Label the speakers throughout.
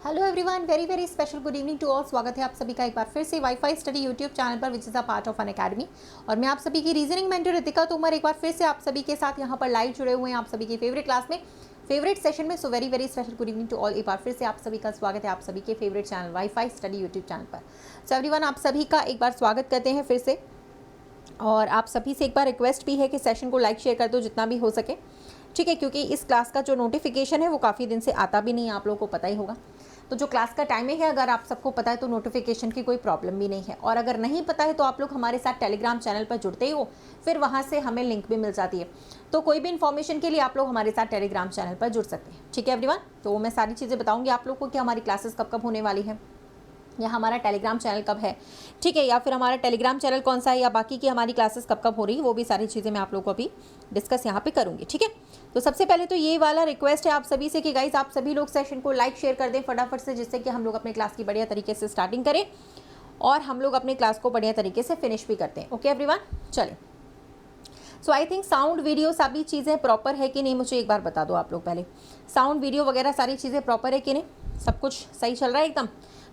Speaker 1: Hello everyone, very very special good evening to all. स्वागत है आप सभी का एक बार फिर से वाईफाई स्टडी यूट्यूब चैनल पर, which is a part of an academy. और मैं आप सभी की रीजनिंग मेंटर रितिका तोमर एक बार फिर से आप सभी के साथ यहाँ पर लाइव जुड़े हुए हैं आप सभी की फेवरेट क्लास में, फेवरेट सेशन में। So very very special good evening to all. एक बार फिर से आप सभी का स्वागत है आप सभी के favourite channel WiFi Study YouTube channel पर। सो एवरीवन, आप सभी का एक बार स्वागत करते हैं फिर से। और आप सभी से एक बार रिक्वेस्ट भी है कि सेशन को लाइक शेयर कर दो जितना भी हो सके, ठीक है, क्योंकि इस क्लास का जो नोटिफिकेशन है वो काफ़ी दिन से आता भी नहीं है, आप लोगों को पता ही होगा। तो जो क्लास का टाइमिंग है अगर आप सबको पता है तो नोटिफिकेशन की कोई प्रॉब्लम भी नहीं है। और अगर नहीं पता है तो आप लोग हमारे साथ टेलीग्राम चैनल पर जुड़ते ही हो, फिर वहाँ से हमें लिंक भी मिल जाती है। तो कोई भी इन्फॉर्मेशन के लिए आप लोग हमारे साथ टेलीग्राम चैनल पर जुड़ सकते हैं, ठीक है एवरीवन। तो मैं सारी चीज़ें बताऊँगी आप लोग को कि हमारी क्लासेस कब कब होने वाली है, या हमारा टेलीग्राम चैनल कब है, ठीक है, या फिर हमारा टेलीग्राम चैनल कौन सा है, या बाकी की हमारी क्लासेस कब कब हो रही है, वो भी सारी चीज़ें मैं आप लोगों को अभी डिस्कस यहाँ पे करूँगी, ठीक है। तो सबसे पहले तो ये वाला रिक्वेस्ट है आप सभी से कि गाइज आप सभी लोग सेशन को लाइक शेयर कर दें फटाफट से, जिससे कि हम लोग अपने क्लास की बढ़िया तरीके से स्टार्टिंग करें और हम लोग अपने क्लास को बढ़िया तरीके से फिनिश भी करते हैं। ओके एवरीवन, चलें। सो आई थिंक साउंड वीडियो सभी चीज़ें प्रॉपर है कि नहीं, मुझे एक बार बता दो आप लोग पहले। साउंड वीडियो वगैरह सारी चीज़ें प्रॉपर है कि नहीं, सब कुछ सही चल रहा है, एकदम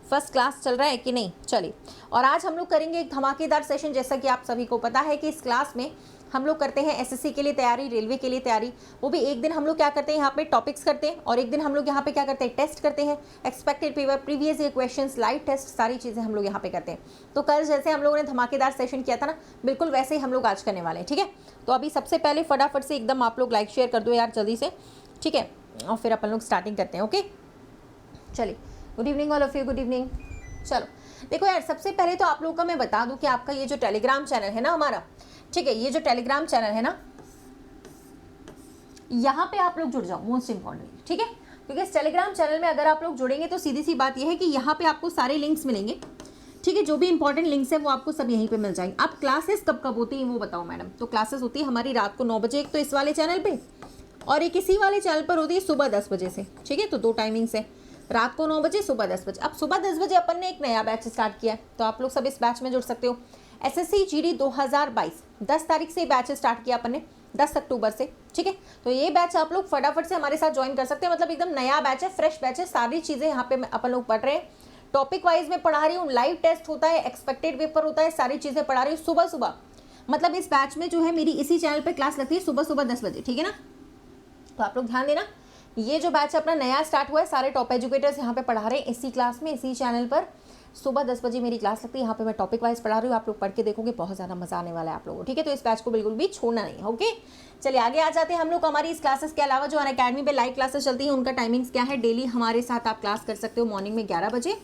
Speaker 1: फर्स्ट क्लास चल रहा है कि नहीं। चलिए, और आज हम लोग करेंगे एक धमाकेदार सेशन। जैसा कि आप सभी को पता है कि इस क्लास में हम लोग करते हैं एसएससी के लिए तैयारी, रेलवे के लिए तैयारी। वो भी एक दिन हम लोग क्या करते हैं यहाँ पे टॉपिक्स करते हैं, और एक दिन हम लोग यहाँ पे क्या करते हैं टेस्ट करते हैं, expected paper, previous year questions, live test, सारी चीज़ें हम लोग यहाँ पे करते हैं। तो कल जैसे हम लोगों ने धमाकेदार सेशन किया था ना, बिल्कुल वैसे ही हम लोग आज करने वाले हैं, ठीक है। तो अभी सबसे पहले फटाफट से एकदम आप लोग लाइक शेयर कर दो यार जल्दी से, ठीक है, और फिर अपन लोग स्टार्टिंग करते हैं। ओके, चलिए, good evening all of you, good evening. चलो देखो यार, सबसे पहले तो आप लोगों का मैं बता दूं कि आपका ये जो टेलीग्राम चैनल है ना हमारा, ठीक है, ये जो टेलीग्राम चैनल है ना, यहाँ पे आप लोग जुड़ जाओ मोस्ट इंपॉर्टेंट, ठीक है। क्योंकि इस टेलीग्राम चैनल में अगर आप लोग जुड़ेंगे तो सीधी सी बात यह है कि यहाँ पे आपको सारे लिंक्स मिलेंगे, ठीक है। जो भी इंपॉर्टेंट लिंक्स है वो आपको सब यहीं पे मिल जाएंगे। अब क्लासेस कब कब होती हैं वो बताओ मैडम। तो क्लासेस होती है हमारी रात को 9 बजे, एक तो इस वाले चैनल पे, और एक इसी वाले चैनल पर होती है सुबह 10 बजे से, ठीक है। तो दो टाइमिंग्स है, रात को 9 बजे, सुबह 10 बजे। अब सुबह 10 बजे अपन ने एक नया बैच स्टार्ट किया है, तो आप लोग सब इस बैच में जुड़ सकते हो। एसएससी जीडी 2022 10 तारीख से बैच स्टार्ट किया अपन ने, 10 अक्टूबर से, ठीक है। तो ये बैच आप लोग फटाफट से हमारे साथ ज्वाइन कर सकते हैं, मतलब एकदम नया बैच है, फ्रेश बैच है। सारी चीज़ें यहाँ पे अपन लोग पढ़ रहे हैं, टॉपिक वाइज में पढ़ा रही हूँ, लाइव टेस्ट होता है, एक्सपेक्टेड पेपर होता है, सारी चीज़ें पढ़ा रही हूँ सुबह सुबह। मतलब इस बैच में जो है मेरी इसी चैनल पर क्लास लगती है सुबह सुबह 10 बजे, ठीक है ना। तो आप लोग ध्यान देना, ये जो बैच अपना नया स्टार्ट हुआ है, सारे टॉप एजुकेटर्स यहाँ पे पढ़ा रहे हैं इसी क्लास में, इसी चैनल पर। सुबह 10 बजे मेरी क्लास लगती है, यहाँ पे मैं टॉपिक वाइज पढ़ा रही हूँ, आप लोग पढ़ के देखोगे, बहुत ज़्यादा मजा आने वाला है आप लोगों को, ठीक है। तो इस बैच को बिल्कुल भी छोड़ना नहीं है, ओके। चलिए आगे आ जाते हैं हम लोग। हमारी इस क्लासेस के अलावा जो अनअकैडमी पे लाइव क्लासेस चलती हैं उनका टाइमिंग्स क्या है। डेली हमारे साथ आप क्लास कर सकते हो मॉर्निंग में 11 बजे,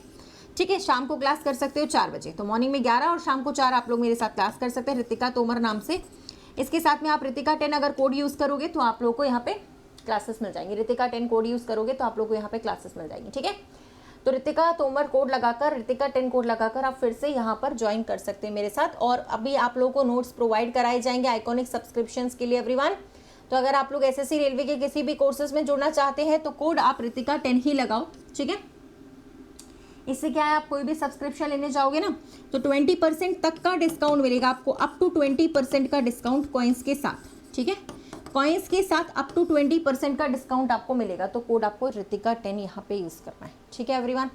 Speaker 1: ठीक है। शाम को क्लास कर सकते हो 4 बजे। तो मॉर्निंग में 11 और शाम को 4 आप लोग मेरे साथ क्लास कर सकते हैं, रितिका तोमर नाम से। इसके साथ में आप रितिका 10 अगर कोड यूज़ करोगे तो आप लोगों को यहाँ पे क्लासेस मिल जाएंगी। रितिका 10 कोड यूज़ करोगे तो आप लोग को यहाँ पे क्लासेस मिल जाएंगी, ठीक है। तो रितिका तोमर कोड लगाकर, रितिका 10 कोड लगाकर आप फिर से यहाँ पर ज्वाइन कर सकते हैं मेरे साथ। और अभी आप लोगों को नोट्स प्रोवाइड कराए जाएंगे आइकॉनिक सब्सक्रिप्शंस के लिए एवरीवन। तो अगर आप लोग एसएससी रेलवे के किसी भी कोर्सेज में जुड़ना चाहते हैं तो कोड आप रितिका 10 ही लगाओ, ठीक है। इससे क्या है, आप कोई भी सब्सक्रिप्शन लेने जाओगे ना तो 20% तक का डिस्काउंट मिलेगा आपको, अप टू 20% का डिस्काउंट कॉइन्स के साथ, ठीक है। कॉइन्स के साथ अप टू 20% का डिस्काउंट आपको मिलेगा। तो कोड आपको रितिका 10 यहाँ पे यूज़ करना है, ठीक है एवरीवन।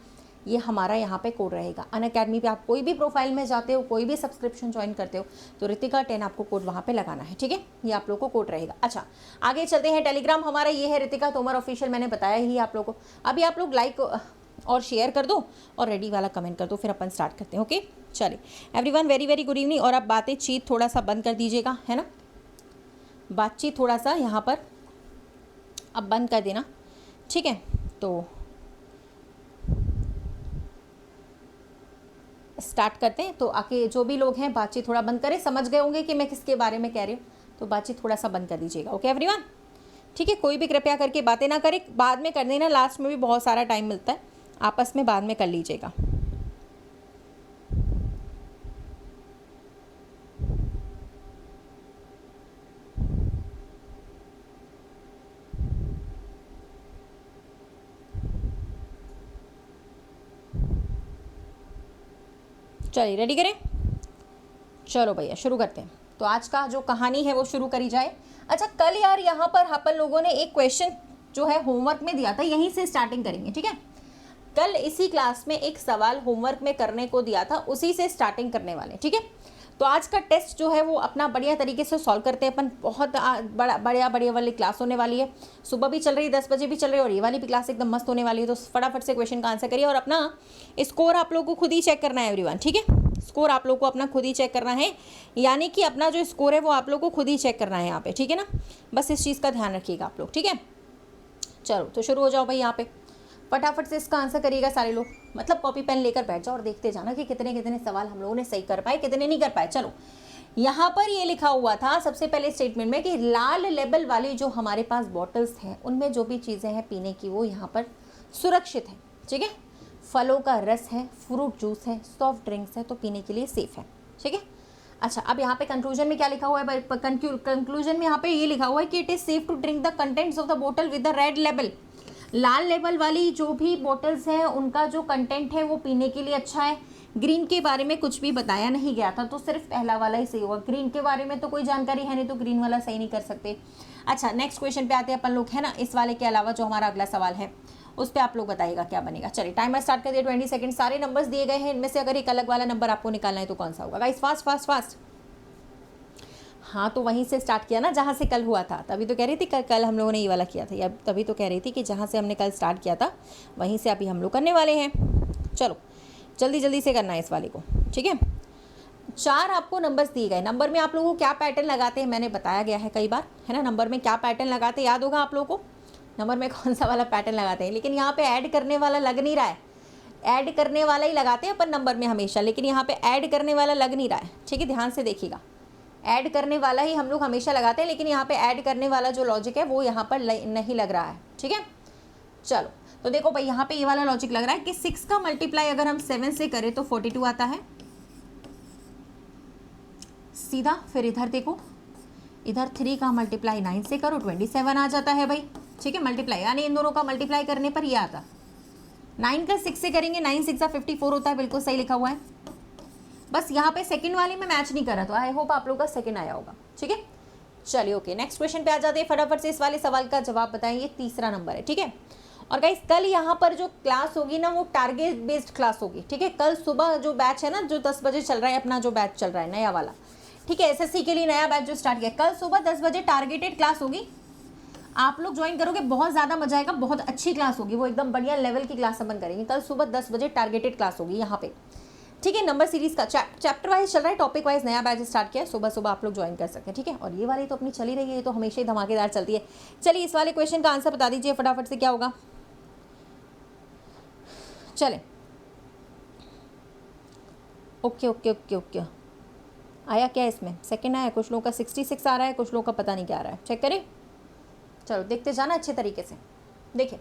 Speaker 1: ये हमारा यहाँ पे कोड रहेगा। अनअकैडमी पे आप कोई भी प्रोफाइल में जाते हो, कोई भी सब्सक्रिप्शन ज्वाइन करते हो तो रितिका 10 आपको कोड वहाँ पे लगाना है, ठीक है। ये आप लोग को कोड रहेगा। अच्छा, आगे चलते हैं। टेलीग्राम हमारा ये है रितिका तोमर ऑफिशियल, मैंने बताया ही आप लोग को। अभी आप लोग लाइक और शेयर कर दो और रेडी वाला कमेंट कर दो, फिर अपन स्टार्ट करते हैं, ओके। चलिए everyone, very very good evening. और अब बातें चीत थोड़ा सा बंद कर दीजिएगा, है ना, बातचीत थोड़ा सा यहाँ पर अब बंद कर देना, ठीक है। तो स्टार्ट करते हैं। तो आके जो भी लोग हैं बातचीत थोड़ा बंद करें, समझ गए होंगे कि मैं किसके बारे में कह रही हूँ, तो बातचीत थोड़ा सा बंद कर दीजिएगा, ओके एवरीवन, ठीक है। कोई भी कृपया करके बातें ना करें, बाद में कर देना, लास्ट में भी बहुत सारा टाइम मिलता है, आपस में बाद में कर लीजिएगा। चलिए रेडी करें, चलो भैया शुरू करते हैं। तो आज का जो कहानी है वो शुरू करी जाए। अच्छा, कल यार यहाँ पर अपन लोगों ने एक क्वेश्चन जो है होमवर्क में दिया था, यहीं से स्टार्टिंग करेंगे, ठीक है। कल इसी क्लास में एक सवाल होमवर्क में करने को दिया था, उसी से स्टार्टिंग करने वाले, ठीक है। तो आज का टेस्ट जो है वो अपना बढ़िया तरीके से सॉल्व करते हैं अपन। बहुत बढ़िया वाली क्लास होने वाली है, सुबह भी चल रही है, 10 बजे भी चल रही है, और ये वाली भी क्लास एकदम मस्त होने वाली है। तो फटाफट से क्वेश्चन का आंसर करिए, और अपना स्कोर आप लोगों को खुद ही चेक करना है एवरीवन, ठीक है। स्कोर आप लोग को अपना खुद ही चेक करना है, यानी कि अपना जो स्कोर है वो आप लोग को खुद ही चेक करना है यहाँ पे, ठीक है ना। बस इस चीज़ का ध्यान रखिएगा आप लोग, ठीक है। चलो तो शुरू हो जाओ भाई, यहाँ पे फटाफट से इसका आंसर करिएगा सारे लोग। मतलब कॉपी पेन लेकर बैठ जाओ और देखते जाना कि कितने कितने सवाल हम लोगों ने सही कर पाए, कितने नहीं कर पाए। चलो, यहाँ पर ये लिखा हुआ था सबसे पहले स्टेटमेंट में कि लाल लेबल वाली जो हमारे पास बॉटल्स हैं उनमें जो भी चीज़ें हैं पीने की वो यहाँ पर सुरक्षित है, ठीक है। फलों का रस है, फ्रूट जूस है, सॉफ्ट ड्रिंक्स है, तो पीने के लिए सेफ है, ठीक है। अच्छा, अब यहाँ पे कंक्लूजन में क्या लिखा हुआ है? कंक्लूजन में यहाँ पे ये लिखा हुआ है कि it is safe to drink the contents of the बोतल विद द रेड लेबल। लाल लेबल वाली जो भी बोतल्स हैं उनका जो कंटेंट है वो पीने के लिए अच्छा है। ग्रीन के बारे में कुछ भी बताया नहीं गया था, तो सिर्फ पहला वाला ही सही होगा। ग्रीन के बारे में तो कोई जानकारी है नहीं, तो ग्रीन वाला सही नहीं कर सकते। अच्छा, नेक्स्ट क्वेश्चन पे आते हैं अपन लोग, है ना। इस वाले के अलावा जो हमारा अगला सवाल है उस पर आप लोग बताइएगा क्या बनेगा। चलिए, टाइमर स्टार्ट कर दिया, 20 सेकंड। सारे नंबर्स दिए गए हैं, इनमें से अगर एक अलग वाला नंबर आपको निकालना है तो कौन सा होगा गाइस? Fast fast fast. हाँ, तो वहीं से स्टार्ट किया ना जहाँ से कल हुआ था, तभी तो कह रही थी कल हम लोगों ने ये वाला किया था, या तभी तो कह रही थी कि जहाँ से हमने कल स्टार्ट किया था वहीं से अभी हम लोग करने वाले हैं। चलो जल्दी जल्दी से करना है इस वाले को, ठीक है। 4 आपको नंबर्स दिए गए। नंबर में आप लोगों को क्या पैटर्न लगाते हैं मैंने बताया गया है कई बार, है ना। नंबर में क्या पैटर्न लगाते हैं याद होगा आप लोगों को, नंबर में कौन सा वाला पैटर्न लगाते हैं। लेकिन यहाँ पे ऐड करने वाला लग नहीं रहा है, ऐड करने वाला ही लगाते हैं अपन नंबर में हमेशा, लेकिन यहाँ पे ऐड करने वाला लग नहीं रहा है, ठीक है। ध्यान से देखिएगा, ऐड करने वाला ही हम लोग हमेशा लगाते हैं, लेकिन यहाँ पे ऐड करने वाला जो लॉजिक है वो यहाँ पर नहीं लग रहा है, ठीक है। चलो तो देखो भाई, यहाँ पे ये वाला लॉजिक लग रहा है कि 6 का मल्टीप्लाई अगर हम 7 से करें तो 42 आता है सीधा। फिर इधर देखो, इधर 3 का मल्टीप्लाई 9 से करो 27 आ जाता है भाई, ठीक है। मल्टीप्लाई यानी इन दोनों का मल्टीप्लाई करने पर ये आता। 9 का 6 से करेंगे, 9 6 54 होता है, बिल्कुल सही लिखा हुआ है। बस यहाँ पे सेकंड वाले में मैच नहीं कर रहा, तो आई होप आप लोग का सेकंड आया होगा, ठीक है। चलिए ओके, नेक्स्ट क्वेश्चन पे आ जाते हैं। फटाफट से इस वाले सवाल का जवाब बताएं। ये तीसरा नंबर है, ठीक है। और गाइस, कल यहाँ पर जो क्लास होगी ना वो टारगेट बेस्ड क्लास होगी, ठीक है। कल सुबह जो बैच है ना, जो 10 बजे चल रहा है, अपना जो बैच चल रहा है नया वाला, ठीक है, एसएससी के लिए नया बैच जो स्टार्ट किया, कल सुबह 10 बजे टारगेटेड क्लास होगी। आप लोग ज्वाइन करोगे, बहुत ज़्यादा मजा आएगा, बहुत अच्छी क्लास होगी वो, एकदम बढ़िया लेवल की क्लास अपन करेंगे। कल सुबह 10 बजे टारगेटेड क्लास होगी यहाँ पे, ठीक है। नंबर सीरीज का चैप्टर वाइज चल रहा है, टॉपिक वाइज नया बैच स्टार्ट किया है, सुबह सुबह आप लोग ज्वाइन कर सकते हैं, ठीक है। और ये वाली तो अपनी चली रही है, ये तो हमेशा ही धमाकेदार चलती है। चलिए इस वाले क्वेश्चन का आंसर बता दीजिए फटाफट से, क्या होगा। चले, ओके ओके ओके ओके, आया क्या इसमें? सेकंड आया, कुछ लोगों का 66 आ रहा है, कुछ लोगों का पता नहीं क्या आ रहा है, चेक करें। चलो देखते जाना अच्छे तरीके से। देखिए,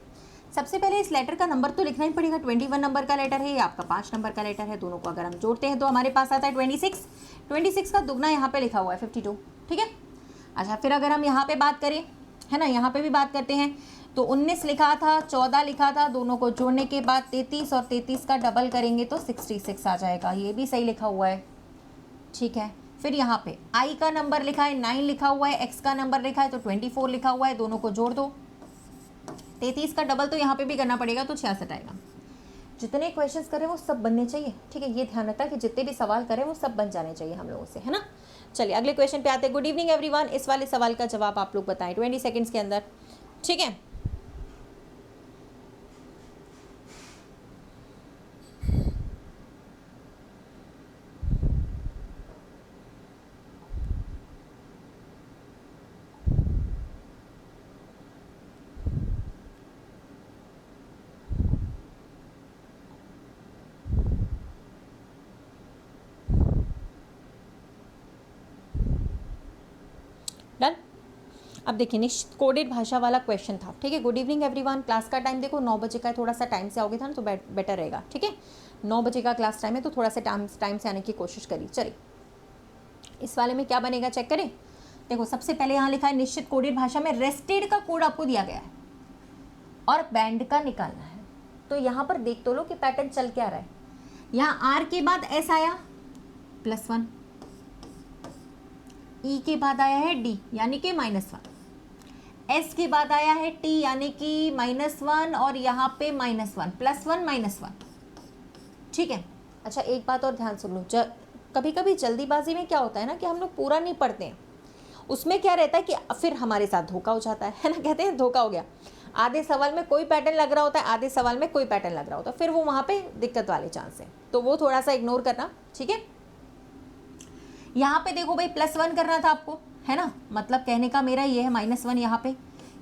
Speaker 1: सबसे पहले इस लेटर का नंबर तो लिखना ही पड़ेगा। 21 नंबर का लेटर है, ये आपका 5 नंबर का लेटर है। दोनों को अगर हम जोड़ते हैं तो हमारे पास आता है 26। 26 का दुगना यहाँ पे लिखा हुआ है 52, ठीक है। अच्छा, फिर अगर हम यहाँ पे बात करें, है ना, यहाँ पे भी बात करते हैं, तो 19 लिखा था, 14 लिखा था, दोनों को जोड़ने के बाद 33 और 33 का डबल करेंगे तो 66 आ जाएगा। ये भी सही लिखा हुआ है, ठीक है। फिर यहाँ पे आई का नंबर लिखा है, 9 लिखा हुआ है, एक्स का नंबर लिखा है तो 24 लिखा हुआ है, दोनों को जोड़ दो। 33 का डबल तो यहाँ पे भी करना पड़ेगा, तो 66 आएगा। जितने क्वेश्चंस करें वो सब बनने चाहिए, ठीक है। ये ध्यान रखना कि जितने भी सवाल करें वो सब बन जाने चाहिए हम लोगों से, है ना। चलिए अगले क्वेश्चन पे आते हैं। गुड इवनिंग एवरीवन, इस वाले सवाल का जवाब आप लोग बताएं 20 सेकेंड्स के अंदर, ठीक है। डन। अब देखिए, निश्चित कोडेड भाषा वाला क्वेश्चन था, ठीक है। गुड इवनिंग एवरीवन, क्लास का टाइम देखो 9 बजे का है, थोड़ा सा टाइम से आओगे था ना तो बेटर रहेगा, ठीक है। 9 बजे का क्लास टाइम है, तो थोड़ा सा टाइम से आने की कोशिश करिए। चलिए इस वाले में क्या बनेगा चेक करें। देखो, सबसे पहले यहाँ लिखा है निश्चित कोडेड भाषा में रेस्टेड का कोड आपको दिया गया है और बैंड का निकालना है। तो यहाँ पर देख तो लो कि पैटर्न चल क्या रहा है। यहाँ आर के बाद एस आया +1, ई के बाद आया है डी यानी कि -1, s के बाद आया है t यानी कि -1 और यहाँ पे -1 +1 -1, ठीक है। अच्छा एक बात और ध्यान सुन लो, कभी कभी जल्दीबाजी में क्या होता है ना कि हम लोग पूरा नहीं पढ़ते हैं, उसमें क्या रहता है कि फिर हमारे साथ धोखा हो जाता है ना, कहते हैं धोखा हो गया। आधे सवाल में कोई पैटर्न लग रहा होता है, आधे सवाल में कोई पैटर्न लग रहा होता है, फिर वो वहाँ पे दिक्कत वाले चांस है, तो वो थोड़ा सा इग्नोर करना, ठीक है। यहाँ पे देखो भाई +1 करना था आपको, है ना, मतलब कहने का मेरा ये है -1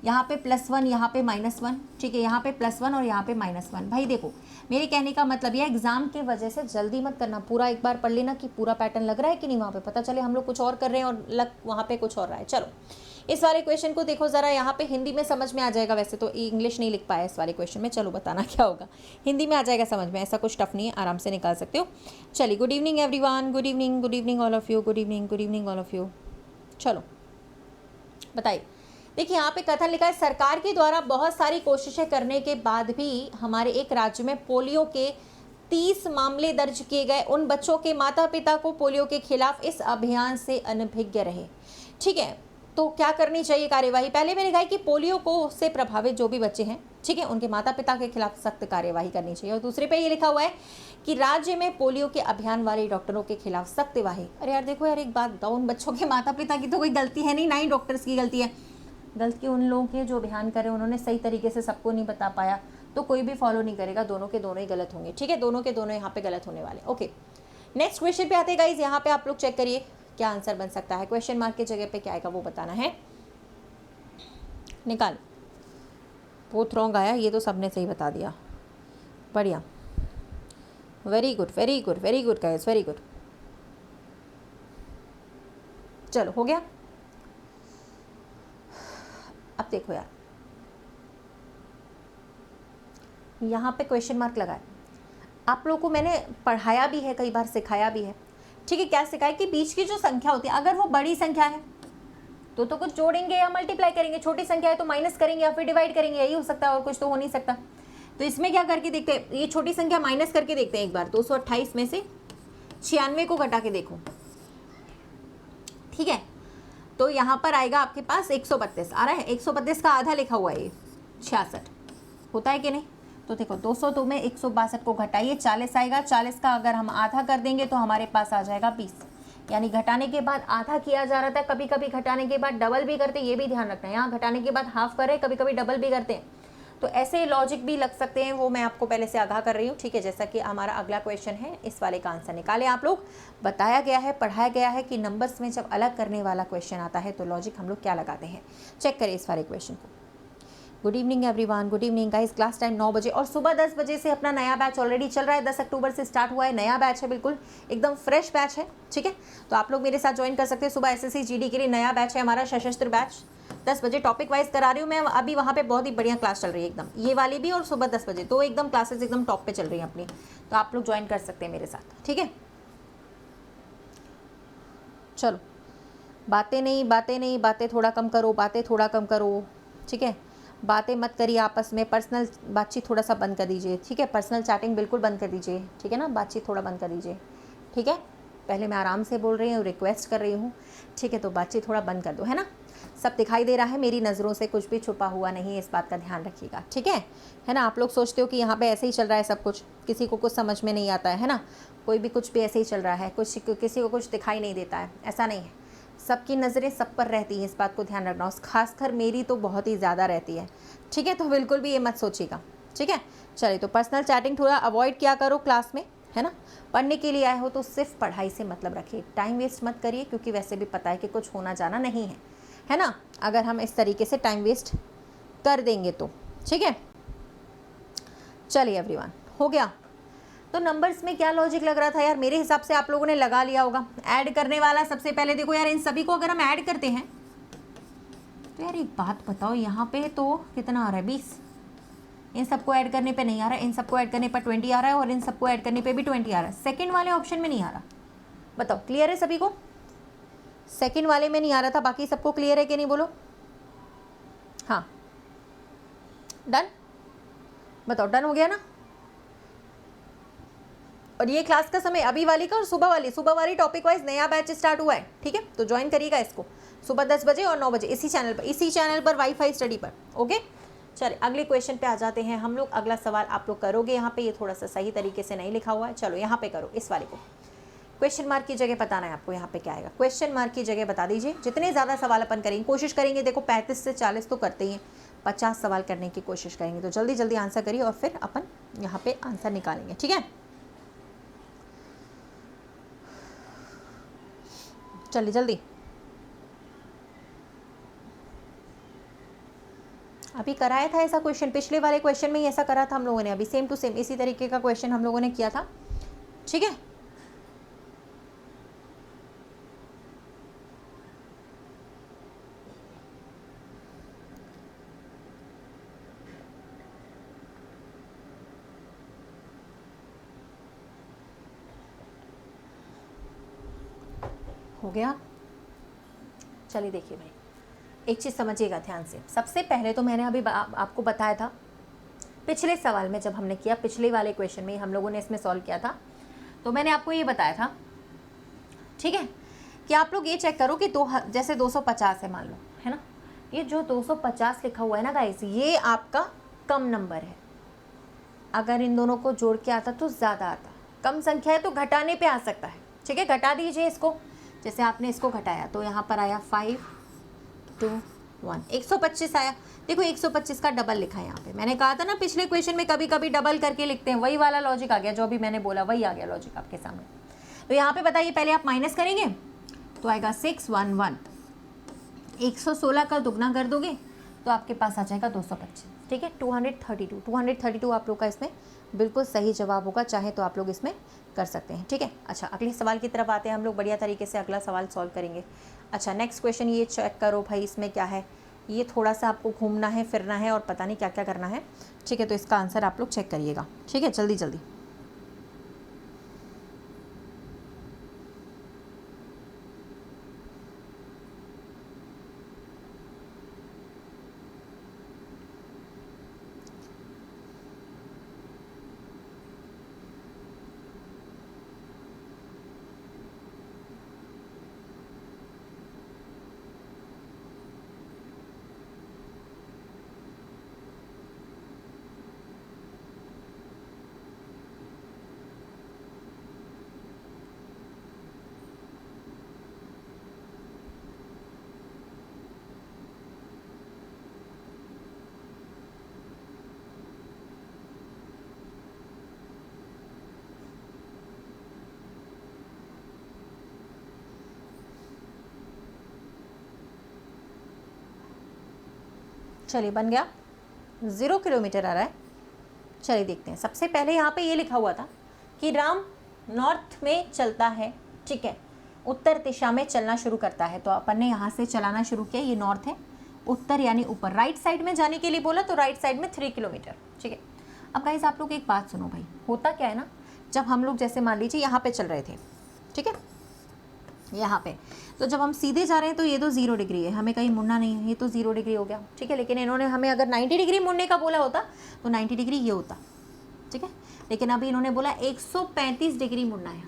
Speaker 1: यहाँ पे +1 यहाँ पे -1, ठीक है, यहाँ पे +1 और यहाँ पे -1। भाई देखो मेरे कहने का मतलब यह एग्जाम के वजह से जल्दी मत करना, पूरा एक बार पढ़ लेना कि पूरा पैटर्न लग रहा है कि नहीं, वहाँ पे पता चले हम लोग कुछ और कर रहे हैं और लग वहाँ पे कुछ और रहा है। चलो इस वाले क्वेश्चन को देखो ज़रा, यहाँ पे हिंदी में समझ में आ जाएगा, वैसे तो इंग्लिश नहीं लिख पाया इस वाले क्वेश्चन में, चलो बताना क्या होगा, हिंदी में आ जाएगा समझ में, ऐसा कुछ टफ नहीं है, आराम से निकाल सकते हो। चलिए good evening everyone, good evening all of you, good evening all of you. चलो बताइए, देखिए यहाँ पे कथन लिखा है, सरकार के द्वारा बहुत सारी कोशिशें करने के बाद भी हमारे एक राज्य में पोलियो के 30 मामले दर्ज किए गए। उन बच्चों के माता पिता को पोलियो के खिलाफ इस अभियान से अनभिज्ञ रहे, ठीक है। तो क्या करनी चाहिए कार्यवाही, पहले मैंने कहा कि पोलियो को से प्रभावित जो भी बच्चे हैं, ठीक है, उनके माता पिता के खिलाफ सख्त कार्यवाही करनी चाहिए। और दूसरे पे ये लिखा हुआ है कि राज्य में पोलियो के अभियान वाले डॉक्टरों के खिलाफ सख्त कार्यवाही। अरे यार देखो यार, एक बात बताओ, उन बच्चों के माता पिता की तो कोई गलती है नहीं, ना ही डॉक्टर्स की गलती है, गलती उन लोगों की जो अभियान करे, उन्होंने सही तरीके से सबको नहीं बता पाया, तो कोई भी फॉलो नहीं करेगा, दोनों के दोनों ही गलत होंगे, ठीक है, दोनों के दोनों यहाँ पे गलत होने वाले। ओके नेक्स्ट क्वेश्चन पे आते हैं गाइज, यहाँ पे आप लोग चेक करिए क्या आंसर बन सकता है, क्वेश्चन मार्क की जगह पे क्या आएगा वो बताना है, निकाल। बहुत रॉन्ग आया, ये तो सबने सही बता दिया, बढ़िया, very good guys, very good. चलो हो गया। अब देखो यार, यहाँ पे क्वेश्चन मार्क लगा है, आप लोगों को मैंने पढ़ाया भी है, कई बार सिखाया भी है, ठीक है। क्या सिखाया कि बीच की जो संख्या होती है, अगर वो बड़ी संख्या है तो कुछ जोड़ेंगे या मल्टीप्लाई करेंगे, छोटी संख्या है तो माइनस करेंगे या फिर डिवाइड करेंगे, यही हो सकता है, और कुछ तो हो नहीं सकता। तो इसमें क्या करके देखते हैं, ये छोटी संख्या माइनस करके देखते हैं एक बार, 228 में से 96 को घटा के देखो, ठीक है। तो यहाँ पर आएगा आपके पास 132 आ रहा है, 132 का आधा लिखा हुआ है ये 66 होता है कि नहीं। तो देखो 202 में 162 को घटाइए, 40 आएगा, 40 का अगर हम आधा कर देंगे तो हमारे पास आ जाएगा 20, यानी घटाने के बाद आधा किया जा रहा था, कभी कभी घटाने के बाद डबल भी करते, ये भी ध्यान रखना है, यहाँ घटाने के बाद हाफ कर रहे, कभी कभी डबल भी करते हैं, तो ऐसे लॉजिक भी लग सकते हैं, वो मैं आपको पहले से आगाह कर रही हूँ, ठीक है। जैसा कि हमारा अगला क्वेश्चन है, इस वाले का आंसर निकालें आप लोग। बताया गया है, पढ़ाया गया है कि नंबर्स में जब अलग करने वाला क्वेश्चन आता है तो लॉजिक हम लोग क्या लगाते हैं, चेक करें इस वाले क्वेश्चन को। Good evening everyone, good evening guys, class time 9 बजे और सुबह 10 बजे से अपना नया बैच ऑलरेडी चल रहा है, 10 अक्टूबर से स्टार्ट हुआ है, नया बैच है, बिल्कुल एकदम फ्रेश बैच है, ठीक है। तो आप लोग मेरे साथ ज्वाइन कर सकते हैं, सुबह SSC GD के लिए नया बैच है हमारा, सशस्त्र बैच, 10 बजे टॉपिक वाइज करा रही हूँ मैं अभी, वहाँ पे बहुत ही बढ़िया क्लास चल रही है एकदम, ये वाली भी और सुबह 10 बजे, तो एकदम क्लासेस एकदम टॉप पे चल रही हैं अपनी, तो आप लोग ज्वाइन कर सकते हैं मेरे साथ, ठीक है। चलो बातें थोड़ा कम करो, ठीक है, बातें मत करिए आपस में, पर्सनल बातचीत थोड़ा सा बंद कर दीजिए, ठीक है, पर्सनल चैटिंग बिल्कुल बंद कर दीजिए, ठीक है ना, बातचीत थोड़ा बंद कर दीजिए, ठीक है। पहले मैं आराम से बोल रही हूँ, रिक्वेस्ट कर रही हूँ, ठीक है, तो बातचीत थोड़ा बंद कर दो, है ना। सब दिखाई दे रहा है, मेरी नज़रों से कुछ भी छुपा हुआ नहीं है, इस बात का ध्यान रखिएगा, ठीक है ना। आप लोग सोचते हो कि यहाँ पे ऐसे ही चल रहा है सब कुछ, किसी को कुछ समझ में नहीं आता है ना, कोई भी कुछ भी ऐसे ही चल रहा है, किसी को कुछ दिखाई नहीं देता है, ऐसा नहीं है, सबकी नज़रें सब पर रहती हैं, इस बात को ध्यान रखना, खासकर मेरी तो बहुत ही ज़्यादा रहती है, ठीक है। तो बिल्कुल भी ये मत सोचिएगा, ठीक है। चलिए, तो पर्सनल चैटिंग थोड़ा अवॉइड किया करो क्लास में, है ना। पढ़ने के लिए आए हो तो सिर्फ पढ़ाई से मतलब रखिए, टाइम वेस्ट मत करिए, क्योंकि वैसे भी पता है कि कुछ होना जाना नहीं है ना, अगर हम इस तरीके से टाइम वेस्ट कर देंगे तो, ठीक है। चलिए एवरीवन, हो गया। तो नंबर्स में क्या लॉजिक लग रहा था यार, मेरे हिसाब से आप लोगों ने लगा लिया होगा। ऐड करने वाला सबसे पहले देखो यार, इन सभी को अगर हम ऐड करते हैं तो यार एक बात बताओ, यहाँ पे तो कितना आ रहा है 20, इन सबको ऐड करने पे नहीं आ रहा है, इन सबको ऐड करने पर 20 आ रहा है, और इन सबको ऐड करने पे भी 20 आ रहा है, सेकंड वाले ऑप्शन में नहीं आ रहा। बताओ क्लियर है सभी को, सेकंड वाले में नहीं आ रहा था, बाकी सबको क्लियर है कि नहीं बोलो। हाँ डन, बताओ डन हो गया ना। और ये क्लास का समय अभी वाली का और सुबह वाली टॉपिक वाइज नया बैच स्टार्ट हुआ है, ठीक है, तो ज्वाइन करिएगा इसको सुबह 10 बजे और 9 बजे इसी चैनल पर वाईफाई स्टडी पर। ओके, चलिए अगले क्वेश्चन पे आ जाते हैं हम लोग। अगला सवाल आप लोग करोगे यहाँ पे, ये थोड़ा सा सही तरीके से नहीं लिखा हुआ है, चलो यहाँ पे करो इस वाले को। क्वेश्चन मार्क की जगह बताना है आपको, यहाँ पे क्या आएगा, क्वेश्चन मार्क की जगह बता दीजिए। जितने ज़्यादा सवाल अपन करेंगे, कोशिश करेंगे, देखो 35 से 40 तो करते ही हैं, 50 सवाल करने की कोशिश करेंगे, तो जल्दी जल्दी आंसर करिए और फिर अपन यहाँ पे आंसर निकालेंगे, ठीक है। चलिए जल्दी, अभी कराया था ऐसा क्वेश्चन, पिछले वाले क्वेश्चन में ही ऐसा करा था हम लोगों ने, अभी सेम टू सेम इसी तरीके का क्वेश्चन हम लोगों ने किया था, ठीक है। हो गया, चलिए देखिए भाई, एक चीज़ समझिएगा ध्यान से। सबसे पहले तो मैंने अभी आपको बताया था पिछले सवाल में, जब हमने किया पिछले वाले क्वेश्चन में हम लोगों ने इसमें सॉल्व किया था, तो मैंने आपको ये बताया था, ठीक है, कि आप लोग ये चेक करो कि जैसे 250 है मान लो, है ना, ये जो 250 लिखा हुआ है ना गाइस, ये आपका कम नंबर है। अगर इन दोनों को जोड़ के आता तो ज़्यादा आता, कम संख्या है तो घटाने पे आ सकता है, ठीक है। घटा दीजिए इसको, जैसे आपने इसको घटाया तो यहाँ पर आया 5 2 1, 125 आया। देखो 125 का डबल लिखा है यहाँ पे, मैंने कहा था ना पिछले क्वेश्चन में कभी कभी डबल करके लिखते हैं, वही वाला लॉजिक आ गया, जो अभी मैंने बोला वही आ गया लॉजिक आपके सामने। तो यहाँ पे बताइए, पहले आप माइनस करेंगे तो आएगा 611, 116 का दुगना कर दोगे तो आपके पास आ जाएगा 225, ठीक है। 232 आप लोग का इसमें बिल्कुल सही जवाब होगा, चाहे तो आप लोग इसमें कर सकते हैं, ठीक है। अच्छा, अगले सवाल की तरफ आते हैं हम लोग, बढ़िया तरीके से अगला सवाल सॉल्व करेंगे। अच्छा, नेक्स्ट क्वेश्चन ये चेक करो भाई, इसमें क्या है, ये थोड़ा सा आपको घूमना है, फिरना है और पता नहीं क्या क्या करना है, ठीक है। तो इसका आंसर आप लोग चेक करिएगा, ठीक है, जल्दी जल्दी। चलिए बन गया, 0 किलोमीटर आ रहा है। चलिए देखते हैं, सबसे पहले यहाँ पे ये लिखा हुआ था कि राम नॉर्थ में चलता है, ठीक है, उत्तर दिशा में चलना शुरू करता है। तो अपन ने यहाँ से चलाना शुरू किया, ये नॉर्थ है, उत्तर यानी ऊपर, राइट साइड में जाने के लिए बोला तो राइट साइड में 3 किलोमीटर, ठीक है। अब गाइस आप लोग एक बात सुनो भाई, होता क्या है ना, जब हम लोग जैसे मान लीजिए यहाँ पे चल रहे थे, ठीक है, यहाँ पे, तो जब हम सीधे जा रहे हैं तो ये तो 0 डिग्री है, हमें कहीं मुड़ना नहीं है, ये तो 0 डिग्री हो गया, ठीक है। लेकिन इन्होंने हमें अगर 90 डिग्री मुड़ने का बोला होता तो 90 डिग्री ये होता, ठीक है। लेकिन अभी इन्होंने बोला 135 डिग्री मुड़ना है,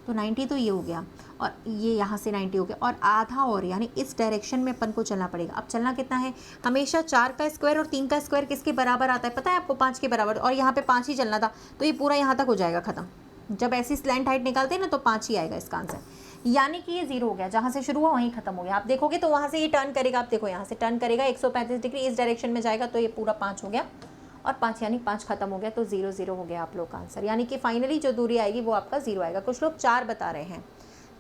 Speaker 1: तो 90 तो ये हो गया और ये यहाँ से 90 हो गया और आधा और, यानी इस डायरेक्शन में अपन को चलना पड़ेगा। अब चलना कितना है, हमेशा 4 का स्क्वायर और 3 का स्क्वायर किसके बराबर आता है पता है आपको, 5 के बराबर, और यहाँ पे 5 ही चलना था, तो ये पूरा यहाँ तक हो जाएगा ख़त्म। जब ऐसी स्लैंट हाइट निकालते हैं ना तो 5 ही आएगा इसका आंसर, यानी कि ये 0 हो गया, जहाँ से शुरू हुआ वहीं खत्म हो गया। आप देखोगे तो वहाँ से ये टर्न करेगा, आप देखो यहाँ से टर्न करेगा 135 डिग्री इस डायरेक्शन में जाएगा, तो ये पूरा 5 हो गया और 5 यानी 5 खत्म हो गया, तो 0 0 हो गया आप लोग का आंसर। यानी कि फाइनली जो दूरी आएगी वो आपका 0 आएगा। कुछ लोग 4 बता रहे हैं,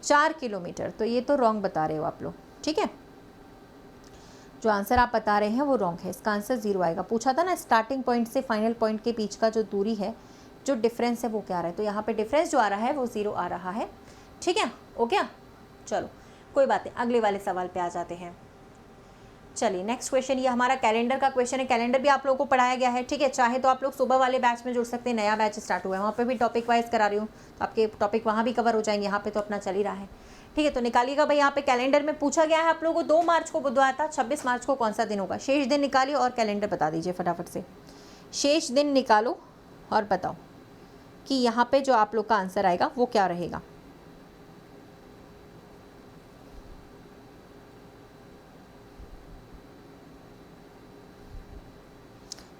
Speaker 1: 4 किलोमीटर, तो ये तो रॉन्ग बता रहे हो आप लोग, ठीक है। जो आंसर आप बता रहे हैं वो रॉन्ग है, इसका आंसर 0 आएगा। पूछा था ना स्टार्टिंग पॉइंट से फाइनल पॉइंट के बीच का जो दूरी है, जो डिफरेंस है वो क्या आ रहा है, तो यहाँ पे डिफरेंस जो आ रहा है वो 0 आ रहा है, ठीक है। ओके, चलो कोई बात नहीं, अगले वाले सवाल पे आ जाते हैं। चलिए नेक्स्ट क्वेश्चन, ये हमारा कैलेंडर का क्वेश्चन है। कैलेंडर भी आप लोगों को पढ़ाया गया है, ठीक है। चाहे तो आप लोग सुबह वाले बैच में जुड़ सकते हैं, नया बैच स्टार्ट हुआ है, वहाँ पे भी टॉपिक वाइज करा रही हूँ, तो आपके टॉपिक वहाँ भी कवर हो जाएंगे, यहाँ पे तो अपना चल ही रहा है, ठीक है। तो निकालिएगा भाई, यहाँ पे कैलेंडर में पूछा गया है आप लोगों को 2 मार्च को बुधवार था, 26 मार्च को कौन सा दिन होगा, शेष दिन निकालिए और कैलेंडर बता दीजिए फटाफट से। शेष दिन निकालो और बताओ कि यहाँ पे जो आप लोग का आंसर आएगा वो क्या रहेगा।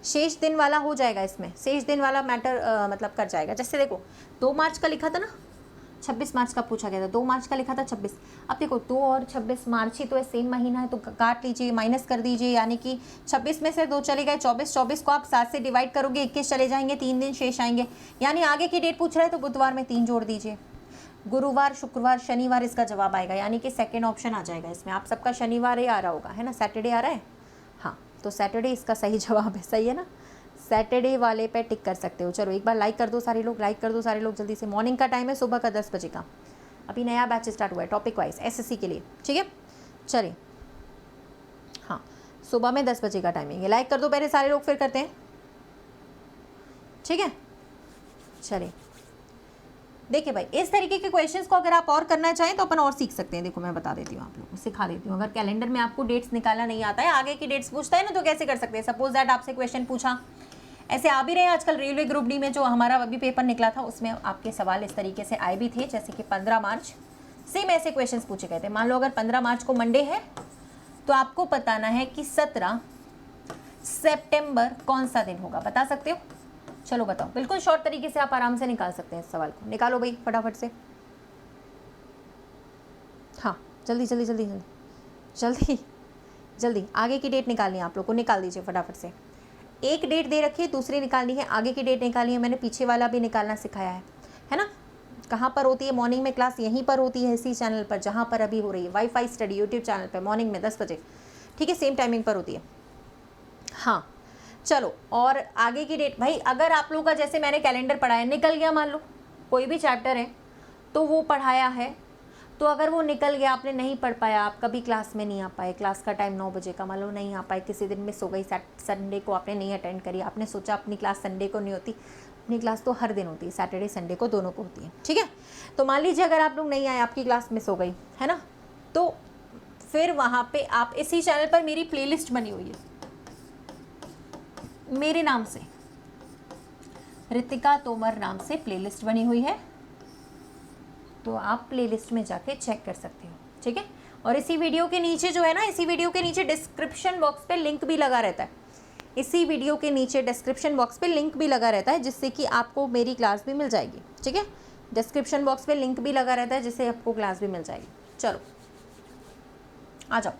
Speaker 1: शेष दिन वाला हो जाएगा, इसमें शेष दिन वाला मैटर मतलब कर जाएगा। जैसे देखो 2 मार्च का लिखा था ना, 26 मार्च का पूछा गया था, 2 मार्च का लिखा था 26। अब देखो 2 और 26 मार्च ही तो है, सेम महीना है, तो काट लीजिए, माइनस कर दीजिए, यानी कि 26 में से 2 चले गए, 24 को आप 7 से डिवाइड करोगे, 21 चले जाएंगे, 3 दिन शेष आएंगे, यानी आगे की डेट पूछ रहा है तो बुधवार में 3 जोड़ दीजिए, गुरुवार, शुक्रवार, शनिवार इसका जवाब आएगा, यानी कि सेकेंड ऑप्शन आ जाएगा इसमें। आप सबका शनिवार ही आ रहा होगा, है ना, सैटरडे आ रहा है, हाँ, तो सैटरडे इसका सही जवाब है। सही है ना, सैटरडे वाले पे टिक कर सकते हो। चलो एक बार लाइक कर दो सारे लोग, लाइक कर दो सारे लोग जल्दी से। मॉर्निंग का टाइम है, सुबह का 10 बजे का, अभी नया बैच स्टार्ट हुआ है टॉपिक वाइज एसएससी के लिए, ठीक है। चलिए हाँ, सुबह में 10 बजे का टाइमिंग है। लाइक कर दो पहले सारे लोग, फिर करते हैं, ठीक है। चलिए देखिए भाई, इस तरीके के क्वेश्चंस को अगर आप और करना चाहें तो अपन और सीख सकते हैं। देखो मैं बता देती हूँ, आप लोगों को सिखा देती हूँ। अगर कैलेंडर में आपको डेट्स निकालना नहीं आता है, आगे की डेट्स पूछता है ना, तो कैसे कर सकते हैं। सपोज दैट आपसे क्वेश्चन पूछा, ऐसे आ भी रहे हैं आजकल, रेलवे ग्रुप डी में जो हमारा अभी पेपर निकला था उसमें आपके सवाल इस तरीके से आए भी थे, जैसे कि 15 मार्च सेम ऐसे क्वेश्चन पूछे गए थे। मान लो अगर 15 मार्च को मंडे है तो आपको बताना है कि 17 सितंबर कौन सा दिन होगा, बता सकते हो। चलो बताओ, बिल्कुल शॉर्ट तरीके से आप आराम से निकाल सकते हैं इस सवाल को। निकालो भाई फटाफट से, हाँ जल्दी जल्दी जल्दी जल्दी जल्दी जल्दी। आगे की डेट निकालनी है आप लोग को, निकाल दीजिए फटाफट से। एक डेट दे रखी है, दूसरी निकालनी है, आगे की डेट निकालनी है। मैंने पीछे वाला भी निकालना सिखाया है ना। कहाँ पर होती है मॉर्निंग में क्लास? यहीं पर होती है, इसी चैनल पर जहाँ पर अभी हो रही है, वाईफाई स्टडी यूट्यूब चैनल पर, मॉर्निंग में 10 बजे, ठीक है, सेम टाइमिंग पर होती है। हाँ चलो, और आगे की डेट भाई, अगर आप लोगों का जैसे मैंने कैलेंडर पढ़ाया निकल गया, मान लो कोई भी चैप्टर है तो वो पढ़ाया है, तो अगर वो निकल गया, आपने नहीं पढ़ पाया, आप कभी क्लास में नहीं आ पाए, क्लास का टाइम 9 बजे का, मान लो नहीं आ पाए, किसी दिन मिस हो गई, संडे को आपने नहीं अटेंड करी, आपने सोचा अपनी क्लास संडे को नहीं होती, अपनी क्लास तो हर दिन होती है, सैटरडे संडे को दोनों को होती है, ठीक है। तो मान लीजिए अगर आप लोग नहीं आए, आपकी क्लास मिस हो गई, है ना, तो फिर वहाँ पे आप इसी चैनल पर मेरी प्लेलिस्ट बनी हुई है मेरे नाम से, रितिका तोमर नाम से प्लेलिस्ट बनी हुई है, तो आप प्लेलिस्ट में जाके चेक कर सकते हो, ठीक है। और इसी वीडियो के नीचे जो है ना, इसी वीडियो के नीचे डिस्क्रिप्शन बॉक्स पे लिंक भी लगा रहता है, इसी वीडियो के नीचे डिस्क्रिप्शन बॉक्स पे लिंक भी लगा रहता है, जिससे कि आपको मेरी क्लास भी मिल जाएगी, ठीक है। डिस्क्रिप्शन बॉक्स पे लिंक भी लगा रहता है, जिससे आपको क्लास भी मिल जाएगी। चलो आ जाओ।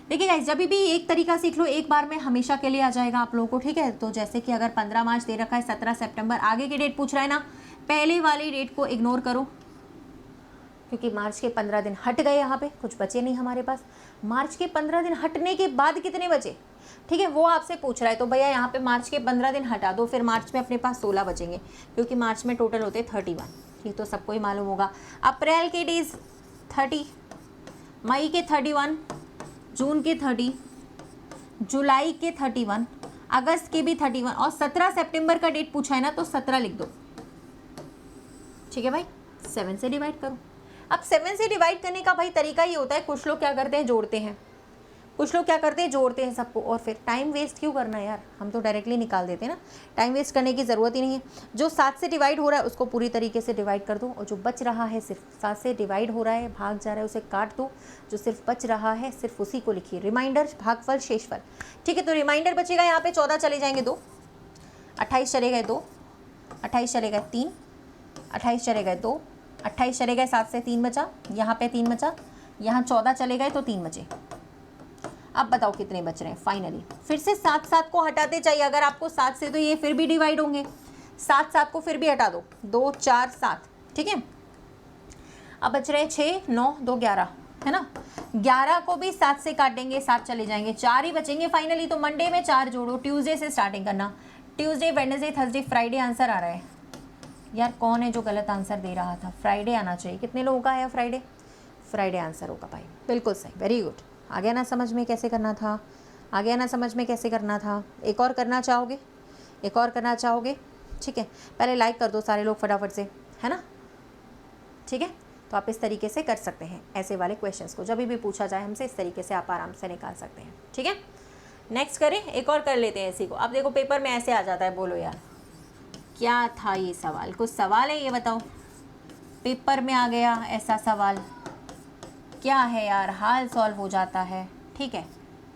Speaker 1: देखिए गाइस, जब भी एक तरीका सीख लो, एक बार में हमेशा के लिए आ जाएगा आप लोगों को, ठीक है। तो जैसे कि अगर 15 मार्च दे रखा है, 17 सितंबर, आगे की डेट पूछ रहा है ना, पहले वाली डेट को इग्नोर करो, क्योंकि मार्च के 15 दिन हट गए, यहाँ पे कुछ बचे नहीं हमारे पास। मार्च के 15 दिन हटने के बाद कितने बचे, ठीक है, वो आपसे पूछ रहा है। तो भैया यहाँ पे मार्च के 15 दिन हटा दो, फिर मार्च में अपने पास 16 बचेंगे, क्योंकि मार्च में टोटल होते 31, ये तो सबको ही मालूम होगा। अप्रैल के डेज 30, मई के 31, जून के 30, जुलाई के 31, अगस्त के भी 31, और 17 सितंबर का डेट पूछा है ना, तो 17 लिख दो, ठीक है भाई। 7 से डिवाइड करो। अब 7 से डिवाइड करने का भाई तरीका ये होता है, कुछ लोग क्या करते हैं जोड़ते हैं, कुछ लोग क्या करते हैं जोड़ते हैं सबको, और फिर टाइम वेस्ट क्यों करना है यार, हम तो डायरेक्टली निकाल देते हैं ना, टाइम वेस्ट करने की ज़रूरत ही नहीं है। जो 7 से डिवाइड हो रहा है उसको पूरी तरीके से डिवाइड कर दो, और जो बच रहा है, सिर्फ 7 से डिवाइड हो रहा है, भाग जा रहा है, उसे काट दो, जो सिर्फ बच रहा है सिर्फ उसी को लिखिए, रिमाइंडर, भागफल, शेषफल, ठीक है। तो रिमाइंडर बचेगा यहाँ पे 14 चले जाएंगे 2, 28 चले गए 2, 28 चले गए 3, 28 चले गए 2, 28 चले गए, 7 से 3 बचा, यहाँ पे 3 बचा, यहाँ 14 चले गए तो 3 बचे। अब बताओ कितने बच रहे हैं फाइनली। फिर से 7 को हटाते चाहिए, अगर आपको 7 से, तो ये फिर भी डिवाइड होंगे, 7 को फिर भी हटा दो, 2 4 7, ठीक है। अब बच रहे हैं 6 9 2 11, है ना। 11 को भी 7 से काटेंगे, 7 चले जाएंगे, 4 ही बचेंगे फाइनली। तो मंडे में 4 जोड़ो, ट्यूसडे से स्टार्टिंग करना, Tuesday Wednesday Thursday Friday answer आ रहा है। यार कौन है जो गलत आंसर दे रहा था, फ्राइडे आना चाहिए। कितने लोगों का आया फ्राइडे? फ्राइडे आंसर होगा भाई, बिल्कुल सही, वेरी गुड। आ गया ना समझ में कैसे करना था, आ गया ना समझ में कैसे करना था। एक और करना चाहोगे, एक और करना चाहोगे, ठीक है। पहले लाइक कर दो सारे लोग फटाफट से, है ना, ठीक है। तो आप इस तरीके से कर सकते हैं, ऐसे वाले क्वेश्चंस को जब भी पूछा जाए हमसे, इस तरीके से आप आराम से निकाल सकते हैं, ठीक है। नेक्स्ट करें, एक और कर लेते हैं इसी को। अब देखो पेपर में ऐसे आ जाता है, बोलो यार क्या था ये सवाल? कुछ सवाल है ये बताओ, पेपर में आ गया ऐसा सवाल, क्या है यार, हाल सॉल्व हो जाता है, ठीक है,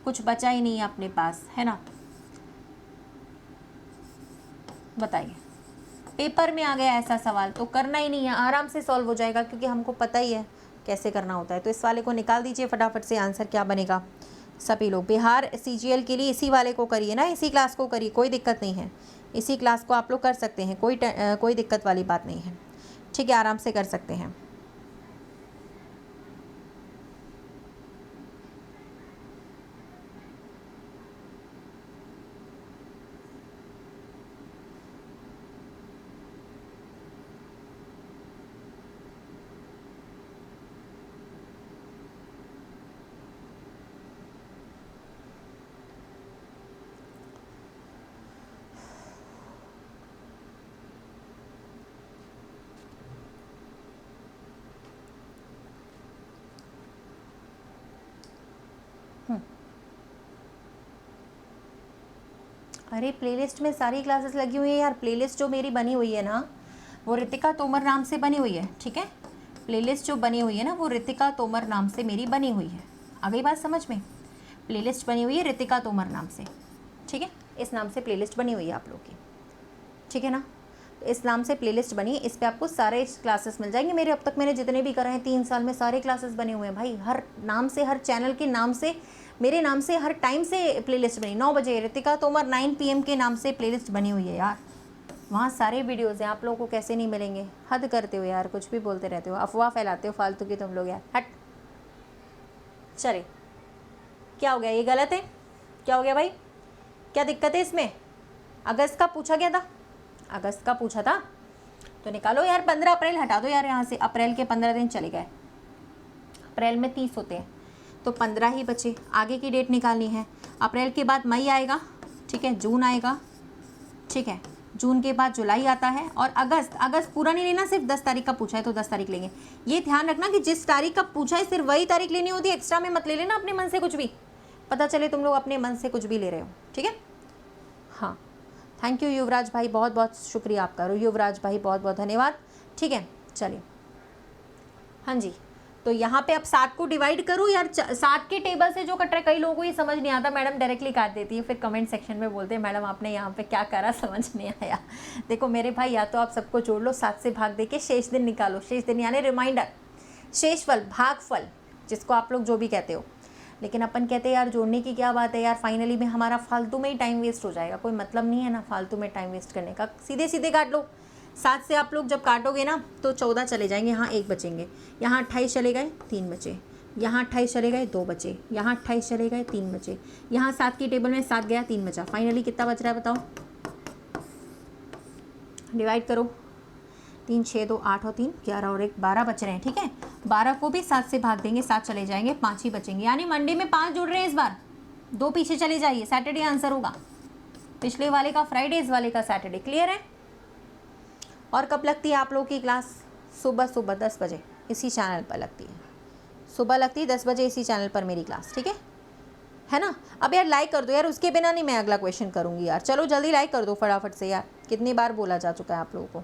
Speaker 1: कुछ बचा ही नहीं है अपने पास, है ना। बताइए, पेपर में आ गया ऐसा सवाल तो करना ही नहीं है, आराम से सॉल्व हो जाएगा क्योंकि हमको पता ही है कैसे करना होता है। तो इस वाले को निकाल दीजिए फटाफट से, आंसर क्या बनेगा। सभी लोग बिहार सीजीएल के लिए इसी वाले को करिए ना, इसी क्लास को करिए, कोई दिक्कत नहीं है, इसी क्लास को आप लोग कर सकते हैं, कोई दिक्कत वाली बात नहीं है, ठीक है, आराम से कर सकते हैं। अरे प्लेलिस्ट में सारी क्लासेस लगी हुई है यार, प्लेलिस्ट जो मेरी बनी हुई है ना वो रितिका तोमर नाम से बनी हुई है, ठीक है, प्लेलिस्ट जो बनी हुई है ना वो रितिका तोमर नाम से मेरी बनी हुई है। आ गई बात समझ में? प्लेलिस्ट बनी हुई है रितिका तोमर नाम से, ठीक है, इस नाम से प्लेलिस्ट बनी हुई है आप लोग की, ठीक है ना। तो इस नाम से प्लेलिस्ट बनी है, इस पर आपको सारे क्लासेस मिल जाएंगे मेरे, अब तक मैंने जितने भी करे हैं 3 साल में सारे क्लासेस बने हुए हैं भाई, हर नाम से, हर चैनल के नाम से, मेरे नाम से, हर टाइम से प्लेलिस्ट बनी। 9 बजे रितिका तोमर 9 PM के नाम से प्लेलिस्ट बनी हुई है यार, वहाँ सारे वीडियोज़ हैं, आप लोगों को कैसे नहीं मिलेंगे? हद करते हो यार, कुछ भी बोलते रहते हो, अफवाह फैलाते हो फालतू की तुम लोग यार, हट। चले, क्या हो गया, ये गलत है, क्या हो गया भाई, क्या दिक्कत है इसमें? अगस्त का पूछा गया था, अगस्त का पूछा था तो निकालो यार। 15 अप्रैल हटा दो यार यहाँ से, अप्रैल के 15 दिन चले गए, अप्रैल में 30 होते हैं तो 15 ही बचे, आगे की डेट निकालनी है। अप्रैल के बाद मई आएगा, ठीक है, जून आएगा, ठीक है, जून के बाद जुलाई आता है, और अगस्त पूरा नहीं लेना, सिर्फ 10 तारीख का पूछा है तो 10 तारीख लेंगे। ये ध्यान रखना कि जिस तारीख का पूछा है सिर्फ वही तारीख लेनी होती है, एक्स्ट्रा में मत ले लेना अपने मन से कुछ भी, पता चले तुम लोग अपने मन से कुछ भी ले रहे हो, ठीक है। हाँ, थैंक यू युवराज भाई, बहुत बहुत शुक्रिया आपका युवराज भाई, बहुत बहुत धन्यवाद, ठीक है। चलिए, हाँ जी, तो यहाँ पे अब 7 को डिवाइड करूँ यार, 7 के टेबल से जो कट रहा है, कई लोगों को ये समझ नहीं आता, मैडम डायरेक्टली काट देती है, फिर कमेंट सेक्शन में बोलते हैं मैडम आपने यहाँ पे क्या करा, समझ नहीं आया। देखो मेरे भाई, या तो आप सबको जोड़ लो, 7 से भाग दे के शेष दिन निकालो, शेष दिन यानी रिमाइंडर, शेषफल, भागफल, जिसको आप लोग जो भी कहते हो, लेकिन अपन कहते हैं यार जोड़ने की क्या बात है यार, फाइनली में हमारा फालतू में ही टाइम वेस्ट हो जाएगा, कोई मतलब नहीं है ना फालतू में टाइम वेस्ट करने का, सीधे सीधे काट लो। 7 से आप लोग जब काटोगे ना तो 14 चले जाएंगे, यहाँ 1 बचेंगे, यहाँ 28 चले गए 3 बचे, यहाँ 28 चले गए 2 बचे, यहाँ 28 चले गए 3 बचे, यहाँ 7 की टेबल में 7 गया 3 बचा, फाइनली कितना बच रहा है बताओ, डिवाइड करो, 3 6 2 8 और 3 11 और 1 12 बच रहे हैं, ठीक है। 12 को भी 7 से भाग देंगे, 7 चले जाएंगे, 5 ही बचेंगे, यानी मंडे में 5 जुड़ रहे हैं इस बार, 2 पीछे चले जाइए, सैटरडे आंसर होगा, पिछले वाले का फ्राइडे, इस वाले का सैटरडे, क्लियर है। और कब लगती है आप लोगों की क्लास? सुबह 10 बजे इसी चैनल पर लगती है, सुबह लगती है 10 बजे इसी चैनल पर मेरी क्लास, ठीक है ना। अब यार लाइक कर दो यार, उसके बिना नहीं मैं अगला क्वेश्चन करूँगी यार, चलो जल्दी लाइक कर दो फटाफट से यार, कितनी बार बोला जा चुका है आप लोगों को।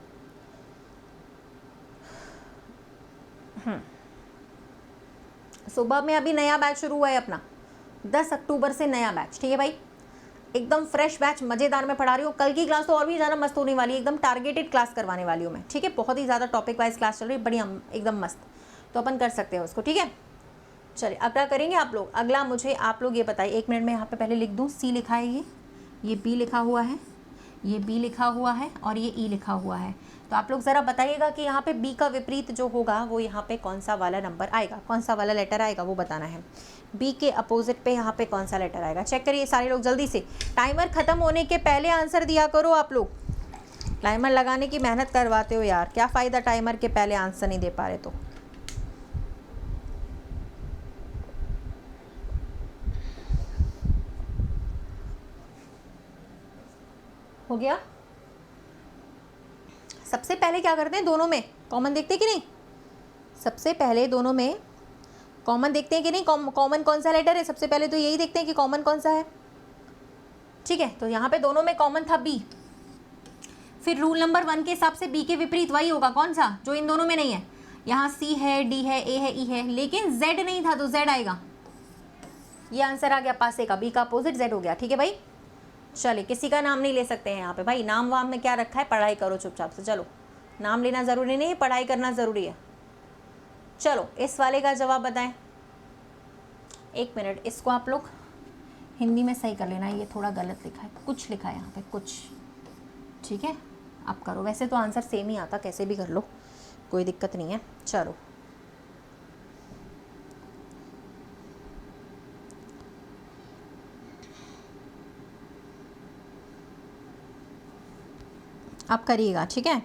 Speaker 1: सुबह में अभी नया बैच शुरू हुआ है अपना, 10 अक्टूबर से नया बैच, ठीक है भाई, एकदम फ्रेश बैच, मज़ेदार में पढ़ा रही हूँ। कल की क्लास तो और भी ज़्यादा मस्त होने वाली है, एकदम टारगेटेड क्लास करवाने वाली हूँ मैं, ठीक है, बहुत ही ज़्यादा टॉपिक वाइज क्लास चल रही है, बढ़िया एकदम मस्त, तो अपन कर सकते हैं उसको, ठीक है। चलिए अब क्या करेंगे आप लोग, अगला मुझे आप लोग ये बताइए, 1 मिनट में यहाँ पे पहले लिख दूँ, सी लिखा है, ये बी लिखा हुआ है, ये बी लिखा हुआ है और ये ई लिखा हुआ है, तो आप लोग ज़रा बताइएगा कि यहाँ पे बी का विपरीत जो होगा वो यहाँ पे कौन सा वाला नंबर आएगा, कौन सा वाला लेटर आएगा वो बताना है। बी के अपोजिट पे यहाँ पे कौन सा लेटर आएगा, चेक करिए सारे लोग जल्दी से, टाइमर ख़त्म होने के पहले आंसर दिया करो आप लोग, टाइमर लगाने की मेहनत करवाते हो यार, क्या फ़ायदा टाइमर के पहले आंसर नहीं दे पा रहे तो। हो गया, सबसे पहले क्या करते हैं, दोनों में कॉमन देखते हैं कि नहीं, सबसे पहले दोनों में कॉमन देखते हैं कि नहीं, कॉमन कौन सा लेटर है, सबसे पहले तो यही देखते हैं कि कॉमन कौन सा है, ठीक है। तो यहाँ पे दोनों में कॉमन था बी, फिर रूल नंबर 1 के हिसाब से बी के विपरीत वही होगा, कौन सा, जो इन दोनों में नहीं है। यहाँ सी है, डी है, ए है, ई है, लेकिन जेड नहीं था तो जेड आएगा। ये आंसर आ गया पासे का, बी का अपोजिट जेड हो गया। ठीक है भाई, चलिए किसी का नाम नहीं ले सकते हैं यहाँ पे भाई, नाम वाम में क्या रखा है, पढ़ाई करो चुपचाप से। चलो, नाम लेना ज़रूरी नहीं है, पढ़ाई करना ज़रूरी है। चलो इस वाले का जवाब बताएं। एक मिनट, इसको आप लोग हिंदी में सही कर लेना, ये थोड़ा गलत लिखा है, कुछ लिखा है यहाँ पे, कुछ। ठीक है, आप करो, वैसे तो आंसर सेम ही आता, कैसे भी कर लो, कोई दिक्कत नहीं है। चलो आप करिएगा, ठीक है।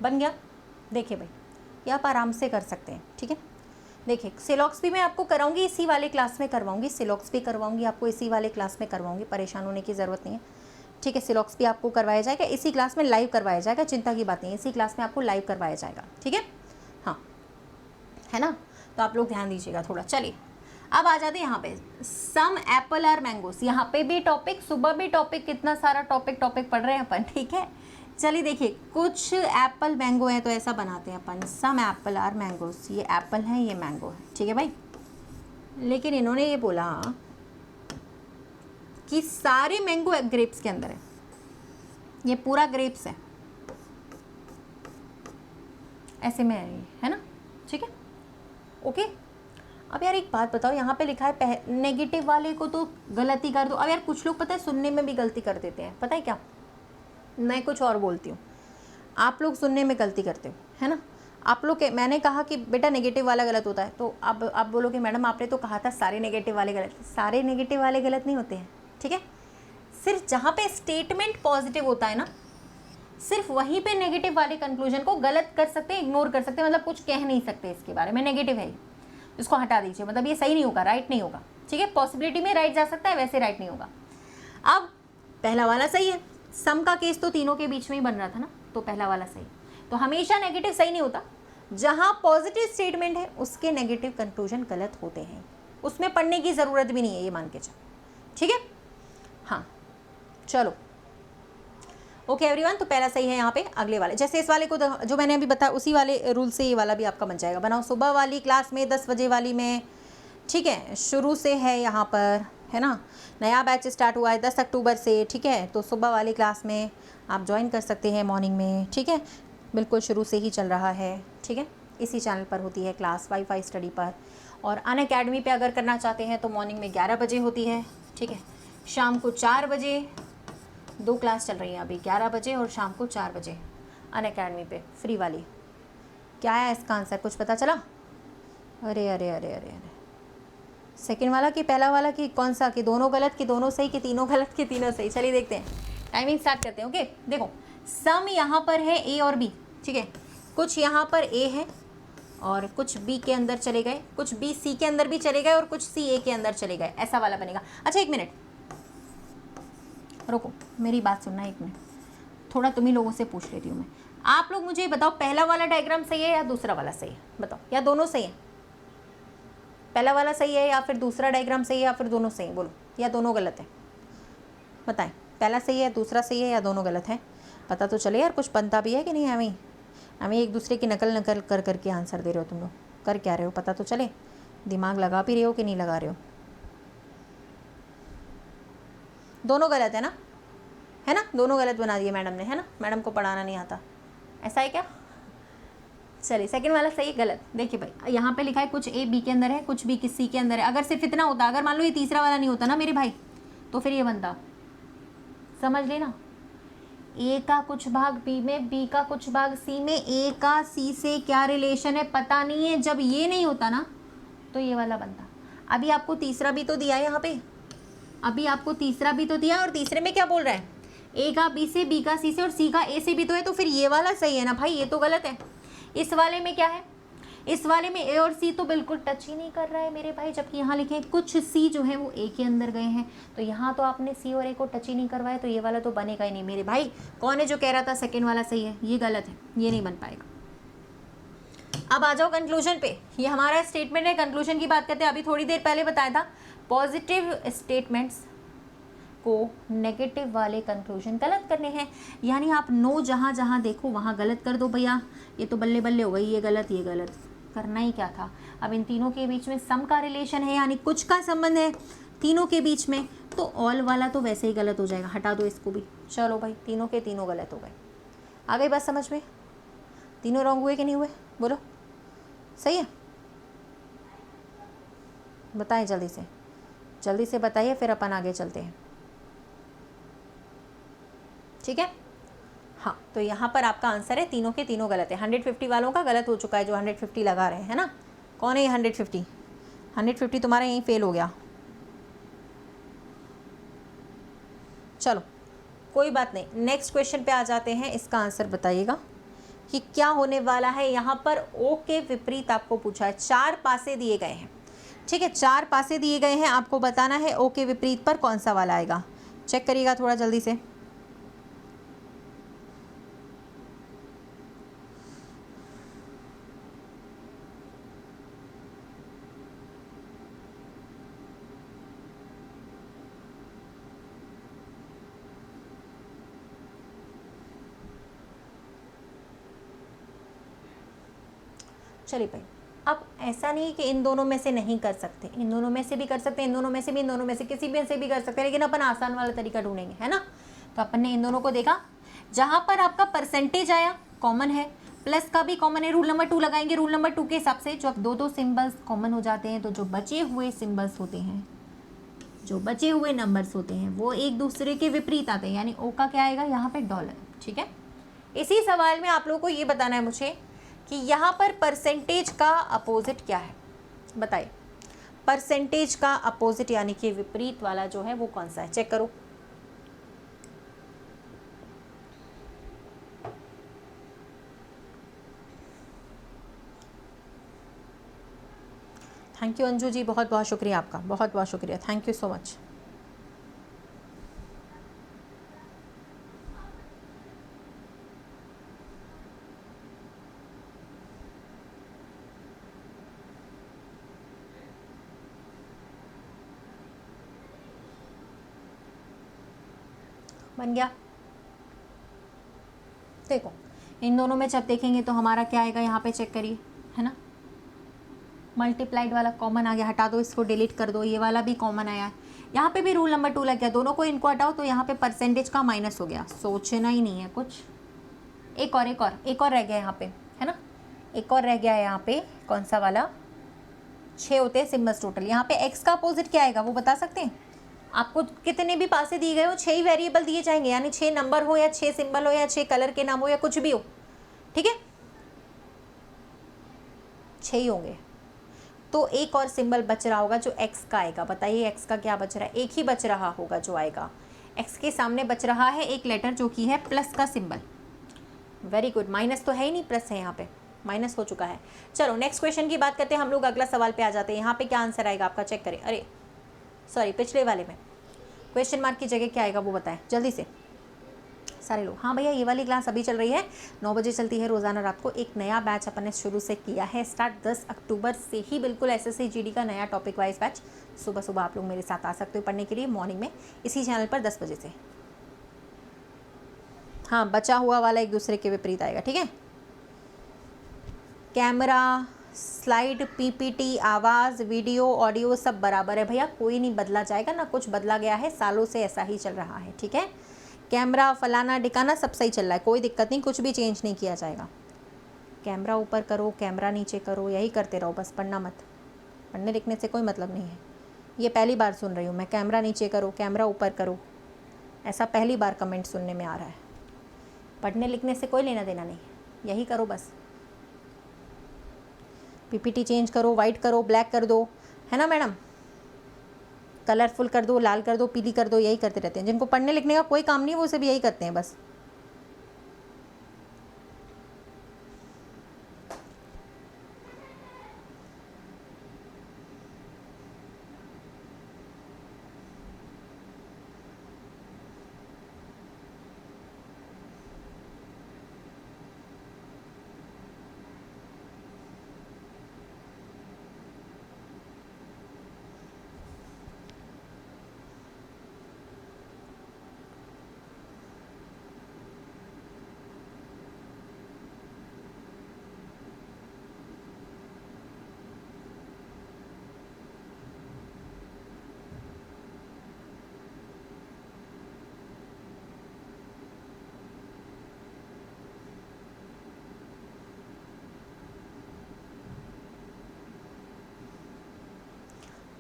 Speaker 1: बन गया। देखिए भाई, ये आप आराम से कर सकते हैं, ठीक है। देखिए सिलॉक्स भी मैं आपको कराऊंगी, इसी वाले क्लास में करवाऊंगी, सिलॉक्स भी करवाऊंगी आपको इसी वाले क्लास में करवाऊंगी, परेशान होने की ज़रूरत नहीं है, ठीक है। सिलॉक्स भी आपको करवाया जाएगा, इसी क्लास में लाइव करवाया जाएगा, चिंता की बात नहीं है, इसी क्लास में आपको लाइव करवाया जाएगा, ठीक है। हाँ, है ना, तो आप लोग ध्यान दीजिएगा थोड़ा। चलिए अब आ जाते हैं यहाँ पे, सम एप्पल आर मैंगोस। यहाँ पे भी टॉपिक, सुबह भी टॉपिक, कितना सारा टॉपिक पढ़ रहे हैं अपन, ठीक है। चलिए देखिए, कुछ एप्पल मैंगो है तो ऐसा बनाते हैं अपन, सम एप्पल आर मैंगोस। ये एप्पल है, ये मैंगो है, ठीक है भाई। लेकिन इन्होंने ये बोला कि सारे मैंगो ग्रेप्स के अंदर है, ये पूरा ग्रेप्स है, ऐसे में है ना, ठीक है, ओके। अब यार एक बात बताओ, यहाँ पे लिखा है नेगेटिव वाले को तो गलती कर दो। अब यार कुछ लोग पता है सुनने में भी गलती कर देते हैं, पता है क्या, मैं कुछ और बोलती हूँ, आप लोग सुनने में गलती करते हो, है ना। आप लोग के, मैंने कहा कि बेटा नेगेटिव वाला गलत होता है, तो अब आप बोलोगे मैडम आपने तो कहा था सारे नेगेटिव वाले गलत। सारे नेगेटिव वाले गलत नहीं होते हैं, ठीक है। सिर्फ जहाँ पे स्टेटमेंट पॉजिटिव होता है ना, सिर्फ वहीं पे नेगेटिव वाले कंक्लूजन को गलत कर सकते हैं, इग्नोर कर सकते हैं, मतलब कुछ कह नहीं सकते इसके बारे में, नेगेटिव है, इसको हटा दीजिए, मतलब ये सही नहीं होगा, राइट नहीं होगा, ठीक है। पॉसिबिलिटी में राइट जा सकता है, वैसे राइट नहीं होगा। अब पहला वाला सही है, सम का केस तो तीनों के बीच में ही बन रहा था ना, तो पहला वाला सही। तो हमेशा नेगेटिव सही नहीं होता, जहाँ पॉजिटिव स्टेटमेंट है उसके नेगेटिव कंक्लूजन गलत होते हैं, उसमें पढ़ने की ज़रूरत भी नहीं है, ये मान के चलो, ठीक है। हाँ चलो, ओके एवरीवन, तो पहला सही है यहाँ पे। अगले वाले, जैसे इस वाले को जो मैंने अभी बताया उसी वाले रूल से ये वाला भी आपका बन जाएगा। बनाओ, सुबह वाली क्लास में 10 बजे वाली में, ठीक है, शुरू से है यहाँ पर, है ना, नया बैच स्टार्ट हुआ है 10 अक्टूबर से, ठीक है। तो सुबह वाली क्लास में आप ज्वाइन कर सकते हैं मॉर्निंग में, ठीक है, बिल्कुल शुरू से ही चल रहा है, ठीक है। इसी चैनल पर होती है क्लास, वाईफाई स्टडी पर। और अनअकैडमी पे अगर करना चाहते हैं तो मॉर्निंग में 11 बजे होती है, ठीक है। शाम को 4 बजे 2 क्लास चल रही हैं अभी, 11 बजे और शाम को 4 बजे अनअकैडमी पे फ्री वाली। क्या है इसका आंसर, कुछ पता चला? अरे अरे अरे अरे अरे, सेकंड वाला कि पहला वाला कि कौन सा, कि दोनों गलत, कि दोनों सही, कि तीनों गलत, कि तीनों सही? चलिए देखते हैं, टाइमिंग स्टार्ट करते हैं। ओके देखो, सम यहाँ पर है ए और बी, ठीक है। कुछ यहाँ पर ए है और कुछ बी के अंदर चले गए, कुछ बी सी के अंदर भी चले गए और कुछ सी ए के अंदर चले गए, ऐसा वाला बनेगा। अच्छा एक मिनट रुको, मेरी बात सुनना एक मिनट, थोड़ा तुम्ही लोगों से पूछ लेती हूँ मैं। आप लोग मुझे बताओ, पहला वाला डायग्राम सही है या दूसरा वाला सही है? बताओ, या दोनों सही है? पहला वाला सही है या फिर दूसरा डायग्राम सही है या फिर दोनों सही है? बोलो, या दोनों गलत है? बताएं, पहला सही है, दूसरा सही है या दोनों गलत है? पता तो चले यार, कुछ बनता भी है कि नहीं। हमें एक दूसरे की नकल कर करके आंसर दे रहे हो तुम लोग, कर क्या रहे हो पता तो चले, दिमाग लगा भी रहे हो कि नहीं लगा रहे हो? दोनों गलत है ना, है ना, दोनों गलत बना दिए मैडम ने, है ना, मैडम को पढ़ाना नहीं आता, ऐसा है क्या? चलिए सेकंड वाला सही गलत। देखिए भाई, यहाँ पे लिखा है कुछ ए बी के अंदर है, कुछ बी सी के अंदर है। अगर सिर्फ इतना होता, अगर मान लो ये तीसरा वाला नहीं होता ना मेरे भाई, तो फिर ये बनता, समझ लेना, ए का कुछ भाग बी में, बी का कुछ भाग सी में, ए का सी से क्या रिलेशन है पता नहीं है। जब ये नहीं होता ना तो ये वाला बनता। अभी आपको तीसरा भी तो दिया है यहाँ पे, अभी आपको तीसरा भी तो दिया, और तीसरे में क्या बोल रहा है, ए का बी से, बी का सी से और सी का ए से भी तो है, तो फिर ये वाला सही है ना भाई, ये तो गलत है। इस वाले में क्या है, इस वाले में ए और सी तो बिल्कुल टच ही नहीं कर रहा है मेरे भाई, जबकि यहाँ लिखे कुछ सी जो है वो ए के अंदर गए हैं, तो यहाँ तो आपने सी और ए को टच ही नहीं करवाया, तो ये वाला तो बनेगा ही नहीं मेरे भाई। कौन है जो कह रहा था सेकेंड वाला सही है, ये गलत है, ये नहीं बन पाएगा। अब आ जाओ कंक्लूजन पे, ये हमारा स्टेटमेंट है, कंक्लूजन की बात करते हैं। अभी थोड़ी देर पहले बताया था पॉजिटिव स्टेटमेंट्स को नेगेटिव वाले कंक्लूजन गलत करने हैं, यानी आप नो जहाँ जहाँ देखो वहाँ गलत कर दो भैया, ये तो बल्ले बल्ले हो गई, ये गलत ये गलत, करना ही क्या था। अब इन तीनों के बीच में सम का रिलेशन है, यानी कुछ का संबंध है तीनों के बीच में, तो ऑल वाला तो वैसे ही गलत हो जाएगा, हटा दो इसको भी। चलो भाई, तीनों के तीनों गलत हो गए। आ गई बात समझ में, तीनों रॉन्ग हुए कि नहीं हुए, बोलो सही है, बताएं जल्दी से बताइए, फिर अपन आगे चलते हैं, ठीक है। हाँ, तो यहाँ पर आपका आंसर है तीनों के तीनों गलत है। 150 वालों का गलत हो चुका है, जो 150 लगा रहे हैं ना। कौन है ये 150 तुम्हारा यहीं फेल हो गया। चलो कोई बात नहीं, नेक्स्ट क्वेश्चन पे आ जाते हैं। इसका आंसर बताइएगा कि क्या होने वाला है। यहाँ पर ओ के विपरीत आपको पूछा है, 4 पासे दिए गए हैं, ठीक है, 4 पासे दिए गए हैं, आपको बताना है ओ के विपरीत पर कौन सा वाला आएगा। चेक करिएगा थोड़ा जल्दी से। चलिए भाई, अब ऐसा नहीं कि इन दोनों में से नहीं कर सकते, इन दोनों में से भी कर सकते हैं, इन दोनों में से भी, इन दोनों में से किसी में से भी कर सकते हैं, लेकिन अपन आसान वाला तरीका ढूंढेंगे, है ना। तो अपन ने इन दोनों को देखा, जहाँ पर आपका परसेंटेज आया कॉमन है, प्लस का भी कॉमन है, रूल नंबर 2 लगाएंगे। रूल नंबर 2 के हिसाब से जब दो सिम्बल्स कॉमन हो जाते हैं, तो जो बचे हुए सिम्बल्स होते हैं, जो बचे हुए नंबर्स होते हैं, वो एक दूसरे के विपरीत आते हैं, यानी ओ का क्या आएगा यहाँ पे, डॉलर, ठीक है। इसी सवाल में आप लोगों को ये बताना है मुझे कि यहाँ पर परसेंटेज का अपोजिट क्या है, बताइए। परसेंटेज का अपोजिट यानी कि विपरीत वाला जो है वो कौन सा है, चेक करो। थैंक यू अंजू जी, बहुत बहुत शुक्रिया आपका, बहुत बहुत शुक्रिया, थैंक यू सो मच। बन गया। देखो इन दोनों में जब देखेंगे तो हमारा क्या आएगा, यहाँ पे चेक करिए, है ना, मल्टीप्लाइड वाला कॉमन आ गया, हटा दो इसको, डिलीट कर दो, ये वाला भी कॉमन आया है, यहाँ पे भी रूल नंबर 2 लग गया, दोनों को इनको हटाओ तो यहाँ पे परसेंटेज का माइनस हो गया, सोचना ही नहीं है कुछ। एक और रह गया यहाँ पे, है ना, एक और रह गया है यहाँ पे, कौन सा वाला, 6 होते हैं सिम्बल्स टोटल। यहाँ पे एक्स का अपोजिट क्या आएगा वो बता सकते हैं। आपको कितने भी पासे दिए गए हो, 6 ही वेरिएबल दिए जाएंगे, यानी 6 नंबर हो या 6 सिंबल हो या 6 कलर के नाम हो या कुछ भी हो, ठीक है, 6 ही होंगे। तो एक और सिंबल बच रहा होगा जो एक्स का आएगा, बताइए एक्स का क्या बच रहा है, एक ही बच रहा होगा जो आएगा, एक्स के सामने बच रहा है एक लेटर जो कि है प्लस का सिंबल। वेरी गुड, माइनस तो है ही नहीं, प्लस है, यहाँ पे माइनस हो चुका है। चलो नेक्स्ट क्वेश्चन की बात करते हैं हम लोग, अगला सवाल पे आ जाते हैं। यहाँ पे क्या आंसर आएगा आपका, चेक करें। अरे सॉरी, पिछले वाले में क्वेश्चन मार्क की जगह क्या आएगा वो बताएं जल्दी से सारे लोग। हाँ भैया, ये वाली क्लास अभी चल रही है, 9 बजे चलती है रोज़ाना रात को। एक नया बैच अपन ने शुरू से किया है स्टार्ट, 10 अक्टूबर से ही बिल्कुल एसएससी जीडी का नया टॉपिक वाइज बैच। सुबह सुबह आप लोग मेरे साथ आ सकते हो पढ़ने के लिए, मॉर्निंग में इसी चैनल पर 10 बजे से। हाँ, बचा हुआ वाला एक दूसरे के विपरीत आएगा, ठीक है। कैमरा, स्लाइड, पीपीटी, आवाज़, वीडियो, ऑडियो सब बराबर है भैया, कोई नहीं बदला जाएगा, ना कुछ बदला गया है, सालों से ऐसा ही चल रहा है, ठीक है। कैमरा, फलाना डिकाना सब सही चल रहा है, कोई दिक्कत नहीं, कुछ भी चेंज नहीं किया जाएगा। कैमरा ऊपर करो, कैमरा नीचे करो, यही करते रहो बस, पढ़ना मत। पढ़ने लिखने से कोई मतलब नहीं है। ये पहली बार सुन रही हूँ मैं, कैमरा नीचे करो, कैमरा ऊपर करो, ऐसा पहली बार कमेंट सुनने में आ रहा है। पढ़ने लिखने से कोई लेना देना नहीं, यही करो बस। पीपीटी चेंज करो, वाइट करो, ब्लैक कर दो, है ना मैडम। कलरफुल कर दो, लाल कर दो, पीली कर दो, यही करते रहते हैं। जिनको पढ़ने लिखने का कोई काम नहीं है वो सब यही करते हैं बस।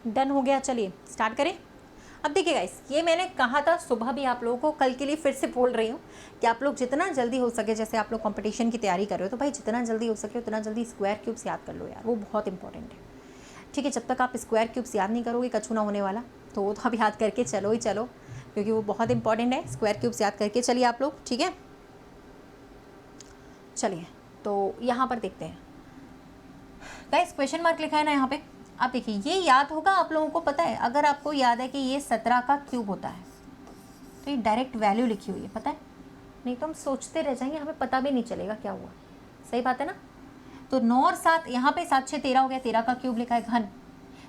Speaker 1: डन हो गया, चलिए स्टार्ट करें। अब देखिए गाइस, ये मैंने कहा था सुबह भी आप लोगों को, कल के लिए फिर से बोल रही हूँ कि आप लोग जितना जल्दी हो सके, जैसे आप लोग कंपटीशन की तैयारी कर रहे हो तो भाई जितना जल्दी हो सके उतना जल्दी स्क्वायर क्यूब्स याद कर लो यार, वो बहुत इंपॉर्टेंट है। ठीक है, जब तक आप स्क्वायर क्यूब्स याद नहीं करोगे कछु ना होने वाला, तो वो तो आप याद करके चलो ही चलो, क्योंकि वो बहुत इंपॉर्टेंट है। स्क्वायर क्यूब्स याद करके चलिए आप लोग, ठीक है। चलिए तो यहाँ पर देखते हैं गाइस, क्वेश्चन मार्क लिखा है ना यहाँ पे। आप देखिए, ये याद होगा आप लोगों को, पता है अगर आपको याद है कि ये 17 का क्यूब होता है तो ये डायरेक्ट वैल्यू लिखी हुई है, पता है, नहीं तो हम सोचते रह जाएंगे, हमें पता भी नहीं चलेगा क्या हुआ। सही बात है ना। तो 9 और 7, यहाँ पे 7 6 13 हो गया, 13 का क्यूब लिखा है घन,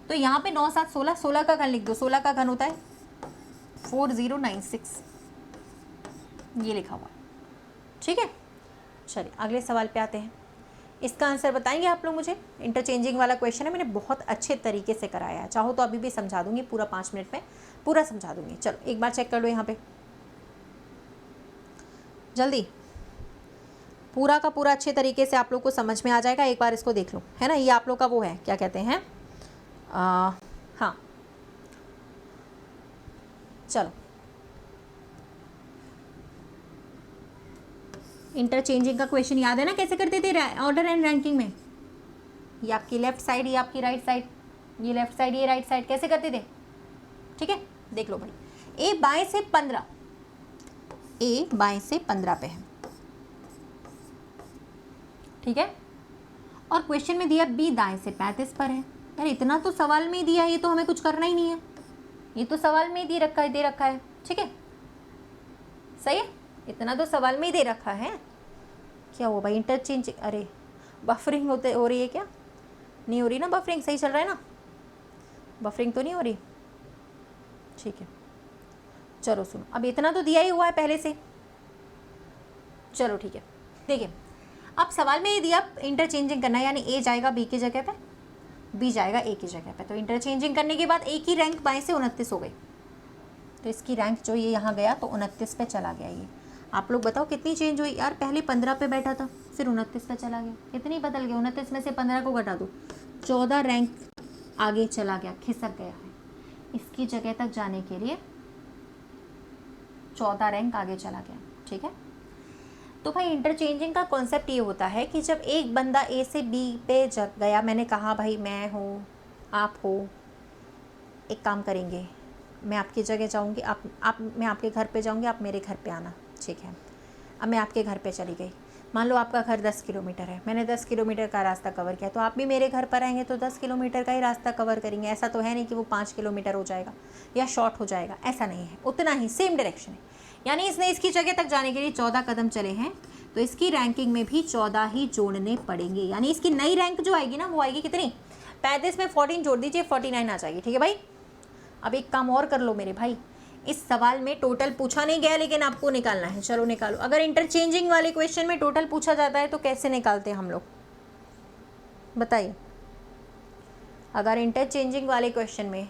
Speaker 1: तो यहाँ पे 9 7 16, 16 का घन लिख दो। 16 का घन होता है 4096, ये लिखा हुआ, ठीक है। चलिए अगले सवाल पे आते हैं। इसका आंसर बताएंगे आप लोग मुझे। इंटरचेंजिंग वाला क्वेश्चन है, मैंने बहुत अच्छे तरीके से कराया है, चाहो तो अभी भी समझा दूंगी, पूरा 5 मिनट में पूरा समझा दूंगी। चलो एक बार चेक कर लो यहाँ पे जल्दी, पूरा का पूरा अच्छे तरीके से आप लोग को समझ में आ जाएगा। एक बार इसको देख लो, है ना, ये आप लोग का वो है, क्या कहते हैं, हाँ चलो, इंटरचेंजिंग का क्वेश्चन याद है ना, कैसे करते थे ऑर्डर एंड रैंकिंग में। ये आपकी लेफ्ट साइड, ये आपकी राइट साइड, ये लेफ्ट साइड, ये राइट साइड, कैसे करते थे, ठीक है। देख लो भाई, ए बाएं से 15, ए बाएं से 15 पे है, ठीक है। और क्वेश्चन में दिया बी दाएं से 35 पर है। यार इतना तो सवाल में ही दिया है, ये तो हमें कुछ करना ही नहीं है, ये तो सवाल में ही दे रखा है, ठीक है, सही है, इतना तो सवाल में ही दे रखा है। क्या हुआ भाई, इंटरचेंज, अरे बफरिंग हो रही है क्या, नहीं हो रही ना बफरिंग, सही चल रहा है ना, बफरिंग तो नहीं हो रही, ठीक है। चलो सुनो, अब इतना तो दिया ही हुआ है पहले से, चलो ठीक है। देखिए अब सवाल में ये दिया इंटरचेंजिंग करना है, यानी ए जाएगा बी की जगह पे, बी जाएगा ए की जगह पे, तो इंटरचेंजिंग करने के बाद ए की रैंक बाएं से 29 हो गई, तो इसकी रैंक जो ये यहाँ गया तो 29 पे चला गया। ये आप लोग बताओ कितनी चेंज हुई यार, पहले 15 पे बैठा था फिर 29 पे चला गया, कितनी बदल गया, 29 में से 15 को घटा दो, 14 रैंक आगे चला गया, खिसक गया है। इसकी जगह तक जाने के लिए 14 रैंक आगे चला गया, ठीक है। तो भाई इंटरचेंजिंग का कॉन्सेप्ट ये होता है कि जब एक बंदा ए से बी पे गया, मैंने कहा भाई मैं हूँ, आप हो, एक काम करेंगे, मैं आपकी जगह जाऊँगी, आप मैं आपके घर पे जाऊँगी, आप मेरे घर पे आना, ठीक है। अब मैं आपके घर पे चली गई, मान लो आपका घर 10 किलोमीटर है, मैंने 10 किलोमीटर का रास्ता कवर किया, तो आप भी मेरे घर पर आएंगे तो 10 किलोमीटर का ही रास्ता कवर करेंगे। ऐसा तो है नहीं कि वो 5 किलोमीटर हो जाएगा या शॉर्ट हो जाएगा, ऐसा नहीं है, उतना ही सेम डायरेक्शन है। यानी इसने इसकी जगह तक जाने के लिए 14 कदम चले हैं, तो इसकी रैंकिंग में भी 14 ही जोड़ने पड़ेंगे। यानी इसकी नई रैंक जो आएगी ना, वो आएगी कितनी, 35 में 14 जोड़ दीजिए, 49 आ जाएगी, ठीक है भाई। अब एक काम और कर लो मेरे भाई, इस सवाल में टोटल पूछा नहीं गया लेकिन आपको निकालना है, चलो निकालो। अगर इंटरचेंजिंग वाले क्वेश्चन में टोटल पूछा जाता है तो कैसे निकालते हैं हम लोग, बताइए। अगर इंटरचेंजिंग वाले क्वेश्चन में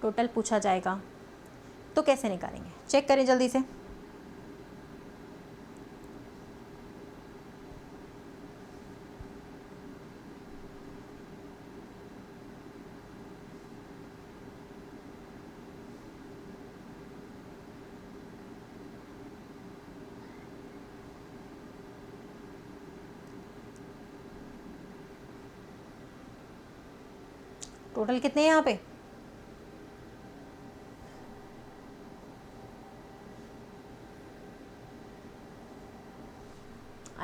Speaker 1: टोटल पूछा जाएगा तो कैसे निकालेंगे, चेक करें जल्दी से। टोटल कितने हैं यहाँ पे,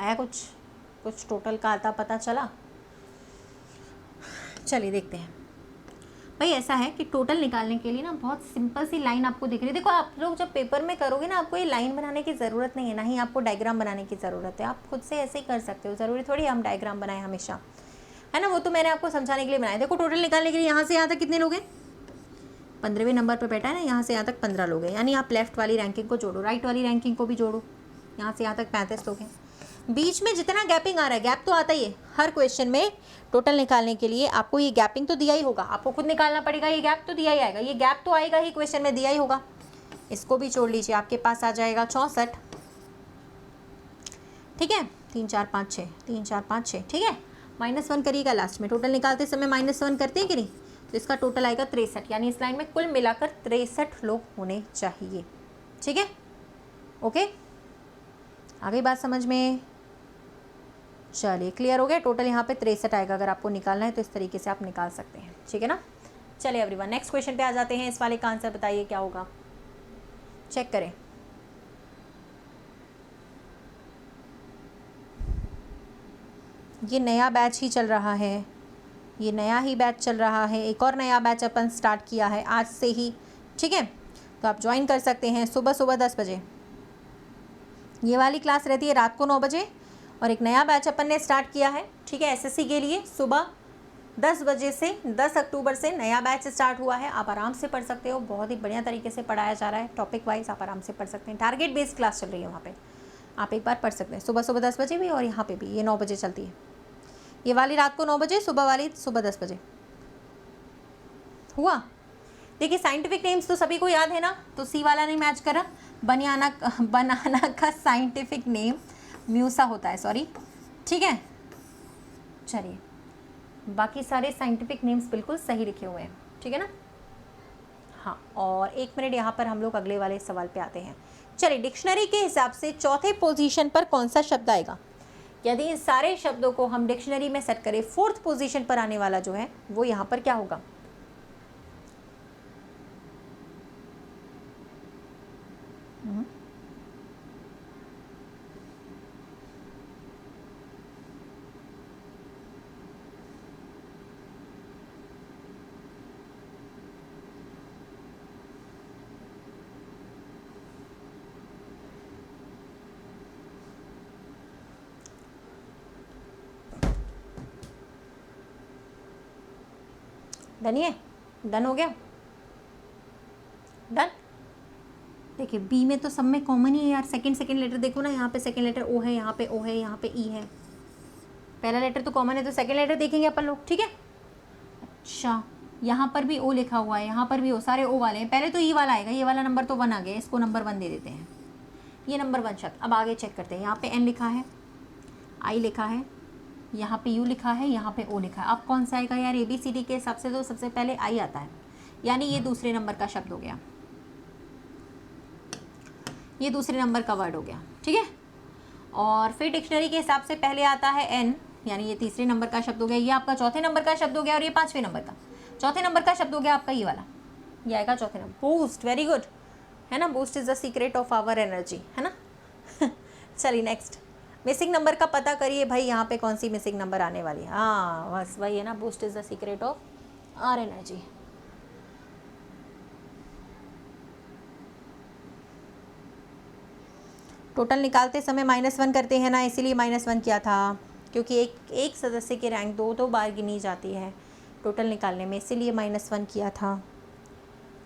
Speaker 1: आया कुछ टोटल का आता पता चला? चलिए देखते हैं भाई। ऐसा है कि टोटल निकालने के लिए ना बहुत सिंपल सी लाइन आपको दिख रही है। देखो आप लोग जब पेपर में करोगे ना, आपको ये लाइन बनाने की ज़रूरत नहीं है, ना ही आपको डायग्राम बनाने की ज़रूरत है। आप खुद से ऐसे ही कर सकते हो, ज़रूरी थोड़ी हम डायग्राम बनाएं हमेशा, है ना। वो तो मैंने आपको समझाने के लिए बनाया। देखो टोटल निकालने के लिए यहाँ से यहाँ तक कितने लोग हैं? 15वें नंबर पर बैठा है ना, यहाँ से यहाँ तक 15 लोग हैं। यानी आप लेफ्ट वाली रैंकिंग को जोड़ो, राइट वाली रैंकिंग को भी जोड़ो। यहाँ से यहाँ तक 35 लोग हैं। बीच में जितना गैपिंग आ रहा है, गैप तो आता ही है हर क्वेश्चन में। टोटल निकालने के लिए आपको ये गैपिंग तो दिया ही होगा, आपको खुद निकालना पड़ेगा। ये गैप तो दिया ही आएगा, ये गैप तो आएगा ही, क्वेश्चन में दिया ही होगा। इसको भी जोड़ लीजिए, आपके पास आ जाएगा 64। ठीक है, 3 4 5 6, 3 4 5 6। ठीक है, -1 करिएगा लास्ट में। टोटल निकालते समय -1 करते हैं कि नहीं, तो इसका टोटल आएगा 63। यानी इस लाइन में कुल मिलाकर 63 लोग होने चाहिए। ठीक है, ओके, आ गई बात समझ में? चलिए क्लियर हो गया। टोटल यहाँ पे 63 आएगा। अगर आपको निकालना है तो इस तरीके से आप निकाल सकते हैं। ठीक है ना। चलिए एवरीवन, नेक्स्ट क्वेश्चन पे आ जाते हैं। इस वाले का आंसर बताइए क्या होगा, चेक करें। ये नया बैच ही चल रहा है, ये नया ही बैच चल रहा है। एक और नया बैच अपन स्टार्ट किया है आज से ही। ठीक है, तो आप ज्वाइन कर सकते हैं सुबह 10 बजे। ये वाली क्लास रहती है रात को 9 बजे। और एक नया बैच अपन ने स्टार्ट किया है, ठीक है, एसएससी के लिए। सुबह 10 बजे से 10 अक्टूबर से नया बैच स्टार्ट हुआ है। आप आराम से पढ़ सकते हो, बहुत ही बढ़िया तरीके से पढ़ाया जा रहा है, टॉपिक वाइज आप आराम से पढ़ सकते हैं। टारगेट बेस्ड क्लास चल रही है वहाँ पे, आप एक बार पढ़ सकते हैं। सुबह 10 बजे भी, और यहाँ पे भी ये 9 बजे चलती है। ये वाली रात को 9 बजे, सुबह वाली सुबह 10 बजे। हुआ? देखिए साइंटिफिक नेम्स तो सभी को याद है ना, तो सी वाला नहीं मैच करा। बनाना का साइंटिफिक नेम म्यूसा होता है, सॉरी। ठीक है, चलिए बाकी सारे साइंटिफिक नेम्स बिल्कुल सही लिखे हुए हैं। ठीक है ना। हाँ, और 1 मिनट यहाँ पर हम लोग अगले वाले सवाल पे आते हैं। चलिए, डिक्शनरी के हिसाब से चौथे पोजीशन पर कौन सा शब्द आएगा? यदि इन सारे शब्दों को हम डिक्शनरी में सेट करें, 4th पोजीशन पर आने वाला जो है वो यहाँ पर क्या होगा? डन है? डन हो गया? डन। देखिए बी में तो सब में कॉमन ही है यार। सेकंड लेटर देखो ना, यहाँ पे सेकंड लेटर ओ है, यहाँ पे ओ है, यहाँ पे ई है। पहला लेटर तो कॉमन है, तो सेकंड लेटर देखेंगे अपन लोग। ठीक है, अच्छा यहाँ पर भी ओ लिखा हुआ है, यहाँ पर भी ओ, सारे ओ वाले हैं। पहले तो ई वाला आएगा, ये वाला नंबर तो 1 आ गया, इसको नंबर 1 दे देते हैं। ये नंबर 1 शब्द। अब आगे चेक करते हैं। यहाँ पे एन लिखा है, आई लिखा है, यहाँ पे यू लिखा है, यहाँ पे ओ लिखा है। अब कौन सा आएगा यार? ABCD के हिसाब से तो सबसे पहले आई आता है, यानी ये दूसरे नंबर का शब्द हो गया, ये दूसरे नंबर का वर्ड हो गया। ठीक है, और फिर डिक्शनरी के हिसाब से पहले आता है एन, यानी ये तीसरे नंबर का शब्द हो गया। ये आपका चौथे नंबर का शब्द हो गया, और ये 5वें नंबर का। चौथे नंबर का शब्द हो गया आपका ये वाला, ये आएगा चौथे नंबर। बूस्ट, वेरी गुड, है ना। Boost is the secret of our energy, है ना। चलिए नेक्स्ट, मिसिंग नंबर का पता करिए भाई, यहाँ पे कौन सी मिसिंग नंबर आने वाली है। हाँ बस वही है ना, boost is the secret of our energy. Total निकालते समय -1 करते हैं ना, इसीलिए -1 किया था, क्योंकि एक सदस्य की रैंक 2 बार गिनी जाती है टोटल निकालने में, इसीलिए -1 किया था।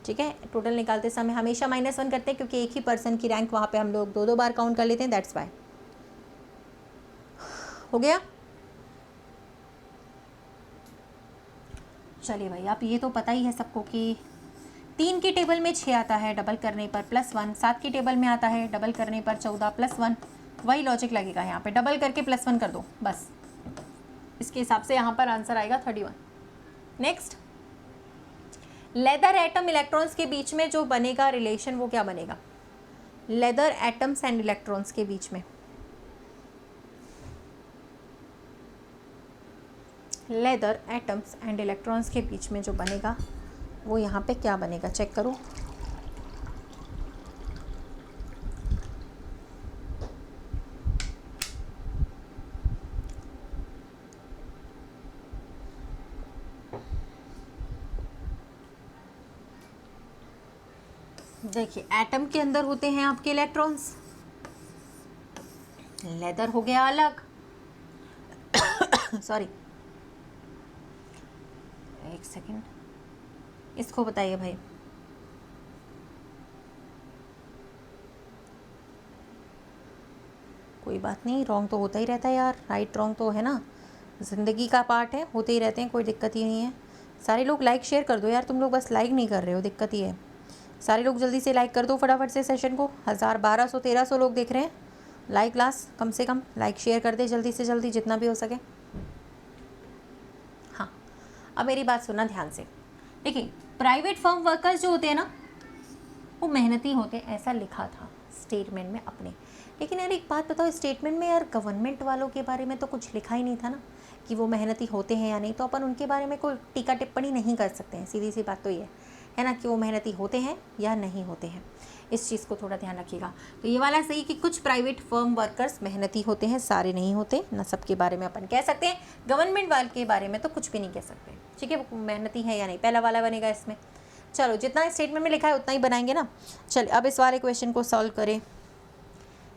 Speaker 1: ठीक है, टोटल निकालते समय हमेशा -1 करते हैं, क्योंकि एक ही पर्सन की रैंक वहाँ पे हम लोग 2 बार काउंट कर लेते हैं, दैट्स वाई। हो गया? चलिए भाई, आप ये तो पता ही है सबको कि 3 की टेबल में 6 आता है डबल करने पर +1, 7 की टेबल में आता है डबल करने पर 14 +1। वही लॉजिक लगेगा यहाँ पे, डबल करके +1 कर दो बस। इसके हिसाब से यहाँ पर आंसर आएगा 31। नेक्स्ट, लेदर एटम इलेक्ट्रॉन्स के बीच में जो बनेगा रिलेशन, वो क्या बनेगा? लेदर एटम्स एंड इलेक्ट्रॉन्स के बीच में, लेदर एटम्स एंड इलेक्ट्रॉन्स के बीच में जो बनेगा वो यहाँ पे क्या बनेगा? चेक करो। देखिए एटम के अंदर होते हैं आपके इलेक्ट्रॉन्स, लेदर हो गया अलग सॉरी एक सेकेंड, इसको बताइए भाई। कोई बात नहीं, रॉन्ग तो होता ही रहता है यार, राइट रॉन्ग तो है ना, ज़िंदगी का पार्ट है, होते ही रहते हैं, कोई दिक्कत ही नहीं है। सारे लोग लाइक शेयर कर दो यार, तुम लोग बस लाइक नहीं कर रहे हो, दिक्कत ही है। सारे लोग जल्दी से लाइक कर दो फटाफट से सेशन को। 1000 1200 1300 लोग देख रहे हैं लाइव क्लास, कम से कम लाइक शेयर कर दे जल्दी से जल्दी जितना भी हो सके। हाँ अब मेरी बात सुनना ध्यान से। देखिए प्राइवेट फर्म वर्कर्स जो होते हैं ना वो मेहनती होते हैं, ऐसा लिखा था स्टेटमेंट में अपने। लेकिन यार एक बात बताओ, स्टेटमेंट में यार गवर्नमेंट वालों के बारे में तो कुछ लिखा ही नहीं था ना कि वो मेहनती होते हैं या नहीं, तो अपन उनके बारे में कोई टीका टिप्पणी नहीं कर सकते हैं। सीधी सी बात तो ये है ना कि वो मेहनती होते हैं या नहीं होते हैं, इस चीज़ को थोड़ा ध्यान रखिएगा। तो ये वाला सही कि कुछ प्राइवेट फर्म वर्कर्स मेहनती होते हैं, सारे नहीं होते ना, सबके बारे में अपन कह सकते हैं। गवर्नमेंट वाले के बारे में तो कुछ भी नहीं कह सकते, ठीक है, वो मेहनती है या नहीं, पहला वाला बनेगा इसमें। चलो जितना स्टेटमेंट में लिखा है उतना ही बनाएंगे ना। चलिए अब इस वाले क्वेश्चन को सॉल्व करें।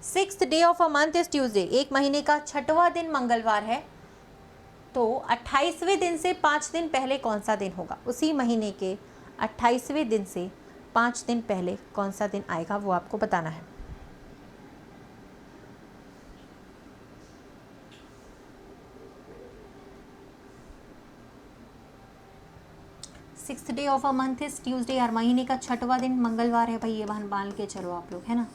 Speaker 1: 6th day of a month is Tuesday, एक महीने का 6वां दिन मंगलवार है, तो 28वें दिन से 5 दिन पहले कौन सा दिन होगा? उसी महीने के 28वें दिन से 5 दिन पहले कौन सा दिन आएगा वो आपको बताना है। Sixth day of a month is Tuesday, हर महीने का 6वां दिन मंगलवार है भाई, ये बहन मान के चलो आप लोग, है ना।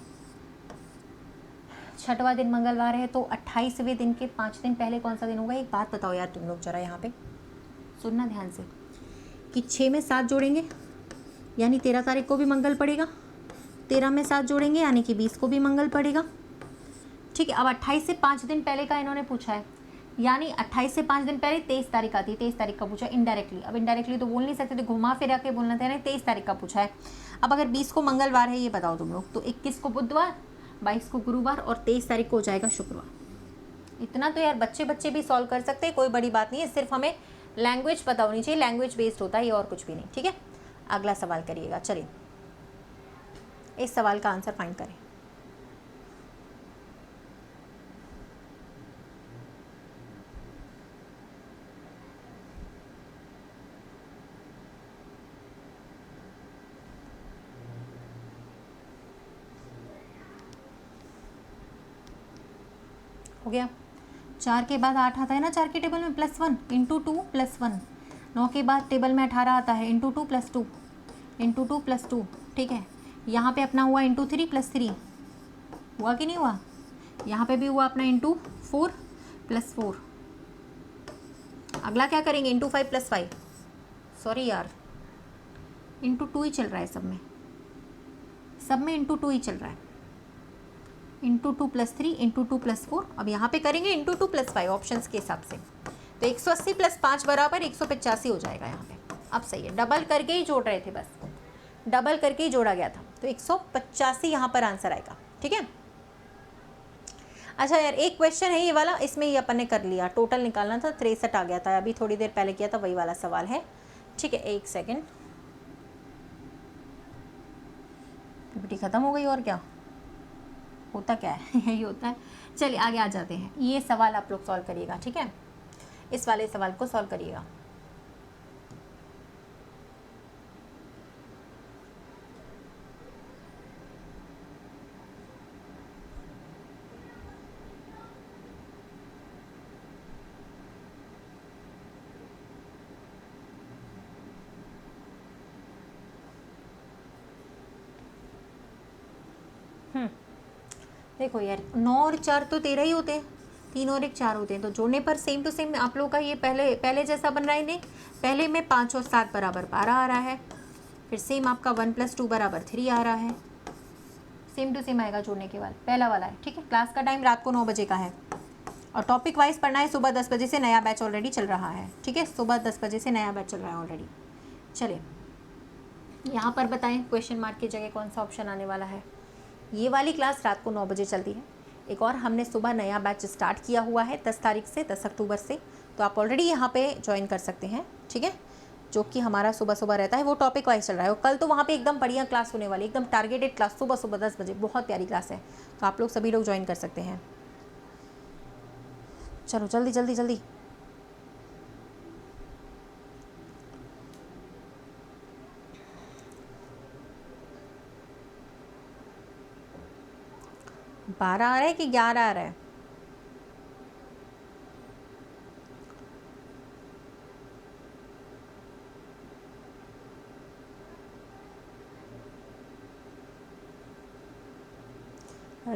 Speaker 1: 6वां दिन मंगलवार है, तो 28वें दिन के 5 दिन पहले कौन सा दिन होगा? एक बात बताओ यार तुम लोग जरा यहाँ पे सुनना ध्यान से, कि 6 में 7 जोड़ेंगे यानी 13 तारीख को भी मंगल पड़ेगा, 13 में 7 जोड़ेंगे यानी कि 20 को भी मंगल पड़ेगा, ठीक है। अब 28 से 5 दिन पहले का इन्होंने पूछा है, यानी 28 से 5 दिन पहले 23 तारीख आती है, 23 तारीख का पूछा इनडायरेक्टली। अब इनडायरेक्टली तो बोल नहीं सकते थे, घुमा फिरा के बोलना था ना, 23 तारीख का पूछा है। अब अगर 20 को मंगलवार है ये बताओ तुम लोग, तो 21 को बुधवार, 22 को गुरुवार और 23 तारीख को हो जाएगा शुक्रवार। इतना तो यार बच्चे भी सॉल्व कर सकते हैं, कोई बड़ी बात नहीं है, सिर्फ हमें लैंग्वेज पता होनी चाहिए, लैंग्वेज बेस्ड होता है ये और कुछ भी नहीं, ठीक है। अगला सवाल करिएगा, चलिए इस सवाल का आंसर फाइंड करें। हो गया, 4 के बाद 8 आता है ना 4 के टेबल में, +1 × 2 + 1। 9 के बाद टेबल में 18 आता है, × 2 + 2 × 2 + 2, ठीक है। यहाँ पे अपना हुआ × 3 + 3, हुआ कि नहीं हुआ? यहाँ पे भी हुआ अपना × 4 + 4। अगला क्या करेंगे? × 5 + 5, सॉरी यार × 2 ही चल रहा है सब में × 2 ही चल रहा है, × 2 + 3 × 2 + 4। अब यहाँ पे करेंगे × 2 + 5 ऑप्शंस के हिसाब से, तो 180 + 5 बराबर 185 हो जाएगा यहाँ पे। अब सही है, डबल करके ही जोड़ रहे थे, बस डबल करके ही जोड़ा गया था, तो 185 यहाँ पर आंसर आएगा, ठीक है। अच्छा यार एक क्वेश्चन है ये वाला, इसमें ये अपन ने कर लिया, टोटल निकालना था, 63 आ गया था, अभी थोड़ी देर पहले किया था, वही वाला सवाल है, ठीक है। एक सेकेंड, पीपीटी खत्म हो गई और क्या होता क्या है यही होता है। चलिए आगे आ जाते हैं, ये सवाल आप लोग सॉल्व करिएगा, ठीक है, इस वाले सवाल को सॉल्व करिएगा। देखो यार 9 और 4 तो 13 ही होते हैं, 3 और 1 4 होते हैं, तो जोड़ने पर सेम टू सेम आप लोगों का ये पहले जैसा बन रहा है। नहीं, पहले में 5 और 7 बराबर 12 आ रहा है, फिर सेम आपका 1 + 2 बराबर 3 आ रहा है, सेम टू सेम आएगा जोड़ने के बाद, पहला वाला है, ठीक है। क्लास का टाइम रात को 9 बजे का है और टॉपिक वाइज पढ़ना है, सुबह 10 बजे से नया बैच ऑलरेडी चल रहा है, ठीक है, सुबह 10 बजे से नया बैच चल रहा है ऑलरेडी। चलिए यहाँ पर बताएं क्वेश्चन मार्क की जगह कौन सा ऑप्शन आने वाला है। ये वाली क्लास रात को 9 बजे चलती है, एक और हमने सुबह नया बैच स्टार्ट किया हुआ है 10 तारीख से, 10 अक्टूबर से, तो आप ऑलरेडी यहाँ पे ज्वाइन कर सकते हैं, ठीक है। जो कि हमारा सुबह सुबह रहता है, वो टॉपिक वाइज चल रहा है। और कल तो वहाँ पे एकदम बढ़िया क्लास होने वाली, एकदम टारगेटेड क्लास, सुबह सुबह 10 बजे, बहुत प्यारी क्लास है, तो आप लोग सभी लोग ज्वाइन कर सकते हैं। चलो जल्दी जल्दी जल्दी। बारह आ रहा है कि 11 आ रहा है?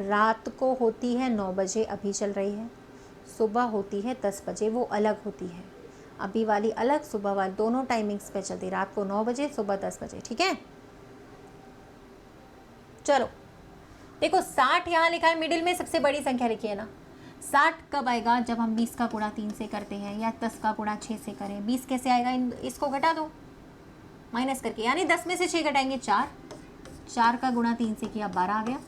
Speaker 1: रात को होती है 9 बजे, अभी चल रही है। सुबह होती है 10 बजे, वो अलग होती है। अभी वाली अलग, सुबह वाली, दोनों टाइमिंग्स पे चलती, रात को 9 बजे, सुबह 10 बजे, ठीक है। चलो देखो 60 यहाँ लिखा है, मिडिल में सबसे बड़ी संख्या लिखी है ना। 60 कब आएगा? जब हम 20 का गुणा 3 से करते हैं या 10 का गुणा 6 से करें। 20 कैसे आएगा? इसको घटा दो माइनस करके, यानी 10 में से 6 घटाएंगे 4, 4 का गुणा 3 से किया 12 आ गया।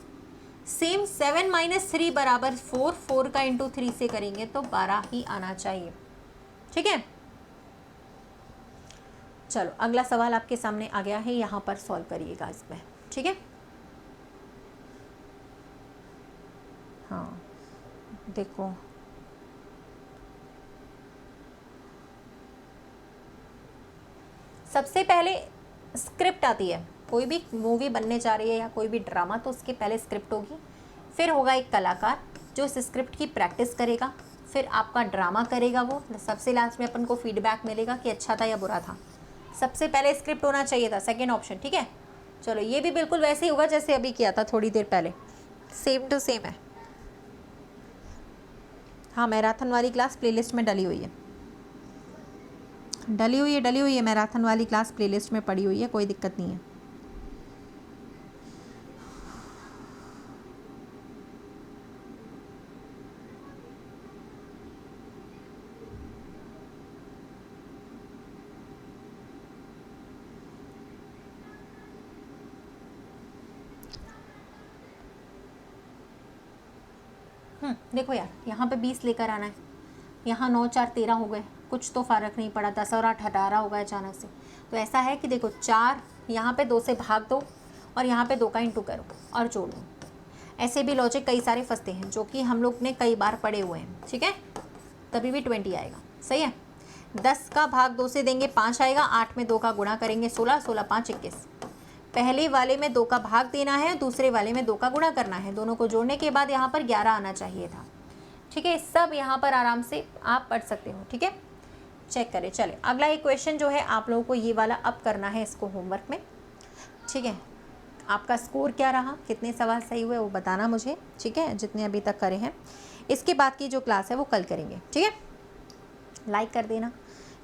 Speaker 1: सेम 7 - 3 बराबर 4, 4 का इंटू 3 से करेंगे तो 12 ही आना चाहिए, ठीक है। चलो अगला सवाल आपके सामने आ गया है, यहाँ पर सॉल्व करिएगा इसमें, ठीक है। हाँ देखो सबसे पहले स्क्रिप्ट आती है, कोई भी मूवी बनने जा रही है या कोई भी ड्रामा, तो उसके पहले स्क्रिप्ट होगी, फिर होगा एक कलाकार जो इस स्क्रिप्ट की प्रैक्टिस करेगा, फिर आपका ड्रामा करेगा वो, सबसे लास्ट में अपन को फीडबैक मिलेगा कि अच्छा था या बुरा था। सबसे पहले स्क्रिप्ट होना चाहिए था, सेकेंड ऑप्शन, ठीक है। चलो ये भी बिल्कुल वैसे ही होगा जैसे अभी किया था थोड़ी देर पहले, सेम टू सेम है। हाँ मैराथन वाली क्लास प्लेलिस्ट में डली हुई है, डली हुई है मैराथन वाली क्लास प्लेलिस्ट में पड़ी हुई है, कोई दिक्कत नहीं है। देखो यार यहाँ पे 20 लेकर आना है, यहाँ 9 4 13 हो गए, कुछ तो फ़र्क नहीं पड़ा, 10 और 8 18 हो गए अचानक से। तो ऐसा है कि देखो 4 यहाँ पे 2 से भाग दो और यहाँ पे 2 का इंटू करो और जोड़ दो। ऐसे भी लॉजिक कई सारे फंसते हैं जो कि हम लोग ने कई बार पढ़े हुए हैं, ठीक है। तभी भी 20 आएगा, सही है। 10 का भाग 2 से देंगे 5 आएगा, 8 में 2 का गुणा करेंगे 16, 16 5 21। पहले वाले में 2 का भाग देना है, दूसरे वाले में 2 का गुणा करना है, दोनों को जोड़ने के बाद यहाँ पर 11 आना चाहिए था, ठीक है। सब यहाँ पर आराम से आप पढ़ सकते हो, ठीक है। चेक करें। चले अगला एक क्वेश्चन जो है आप लोगों को ये वाला अब करना है इसको होमवर्क में, ठीक है। आपका स्कोर क्या रहा, कितने सवाल सही हुए वो बताना मुझे, ठीक है, जितने अभी तक करे हैं। इसके बाद की जो क्लास है वो कल करेंगे, ठीक है। लाइक कर देना,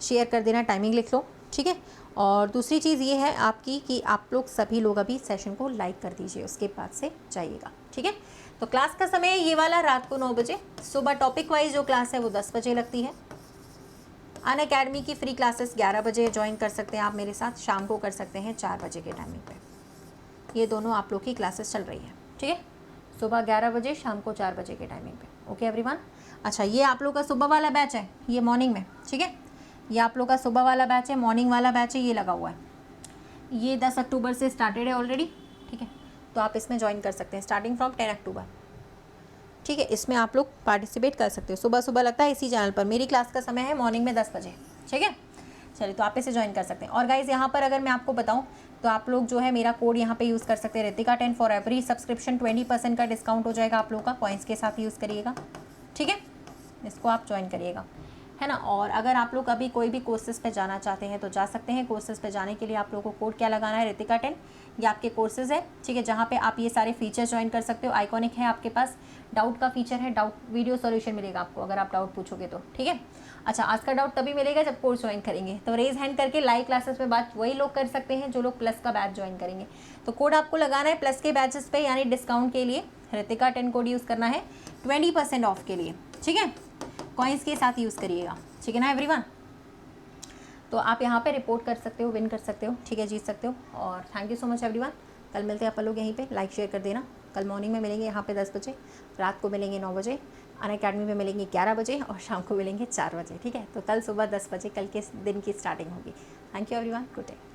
Speaker 1: शेयर कर देना, टाइमिंग लिख लो, ठीक है। और दूसरी चीज़ ये है आपकी कि आप लोग सभी लोग अभी सेशन को लाइक कर दीजिए, उसके बाद से जाइएगा, ठीक है। तो क्लास का समय ये वाला रात को 9 बजे, सुबह टॉपिक वाइज जो क्लास है वो 10 बजे लगती है। अन अकेडमी की फ्री क्लासेस 11 बजे ज्वाइन कर सकते हैं आप मेरे साथ, शाम को कर सकते हैं 4 बजे के टाइमिंग पे। ये दोनों आप लोग की क्लासेस चल रही है, ठीक है। सुबह 11 बजे, शाम को 4 बजे के टाइमिंग पे, ओके एवरीवन। अच्छा ये आप लोग का सुबह वाला बैच है, ये मॉर्निंग में, ठीक है। ये आप लोग का सुबह वाला बैच है, मॉर्निंग वाला बैच है, ये लगा हुआ है। ये 10 अक्टूबर से स्टार्टेड है ऑलरेडी, ठीक है। तो आप इसमें ज्वाइन कर सकते हैं स्टार्टिंग फ्रॉम 10 अक्टूबर, ठीक है। इसमें आप लोग पार्टिसिपेट कर सकते हो, सुबह सुबह लगता है इसी चैनल पर। मेरी क्लास का समय है मॉर्निंग में 10 बजे, ठीक है। चलिए तो आप इसे ज्वाइन कर सकते हैं। और गाइज यहाँ पर अगर मैं आपको बताऊँ तो आप लोग जो है मेरा कोड यहाँ पे यूज़ कर सकते हैं, रितिका 10 फॉर एवरी सब्सक्रिप्शन 20% का डिस्काउंट हो जाएगा आप लोग का, कॉइन्स के साथ यूज़ करिएगा, ठीक है। इसको आप ज्वाइन करिएगा, है ना। और अगर आप लोग अभी कोई भी कोर्सेज पे जाना चाहते हैं तो जा सकते हैं। कोर्सेज पे जाने के लिए आप लोगों को कोड क्या लगाना है, रितिका 10, ये आपके कोर्सेज है, ठीक है, जहाँ पे आप ये सारे फीचर्स ज्वाइन कर सकते हो। आइकॉनिक है आपके पास, डाउट का फीचर है, डाउट वीडियो सॉल्यूशन मिलेगा आपको अगर आप डाउट पूछोगे तो, ठीक है। अच्छा आज का डाउट तभी मिलेगा जब कोर्स ज्वाइन करेंगे, तो रेज हैंड करके लाइव क्लासेस में बात वही लोग कर सकते हैं जो लोग प्लस का बैच ज्वाइन करेंगे। तो कोड आपको लगाना है प्लस के बैचेस पे, यानी डिस्काउंट के लिए रितिका 10 कोड यूज़ करना है 20% ऑफ के लिए, ठीक है। कॉइन्स के साथ यूज़ करिएगा, ठीक है ना एवरीवन। तो आप यहाँ पे रिपोर्ट कर सकते हो, विन कर सकते हो, ठीक है, जीत सकते हो। और thank you so much everyone. कल मिलते हैं अपन लोग यहीं पे, लाइक शेयर कर देना। कल मॉर्निंग में मिलेंगे यहाँ पे 10 बजे, रात को मिलेंगे 9 बजे। अनअकैडमी में मिलेंगे 11 बजे और शाम को मिलेंगे 4 बजे, ठीक है। तो कल सुबह 10 बजे कल के दिन की स्टार्टिंग होगी। Thank you everyone, good day.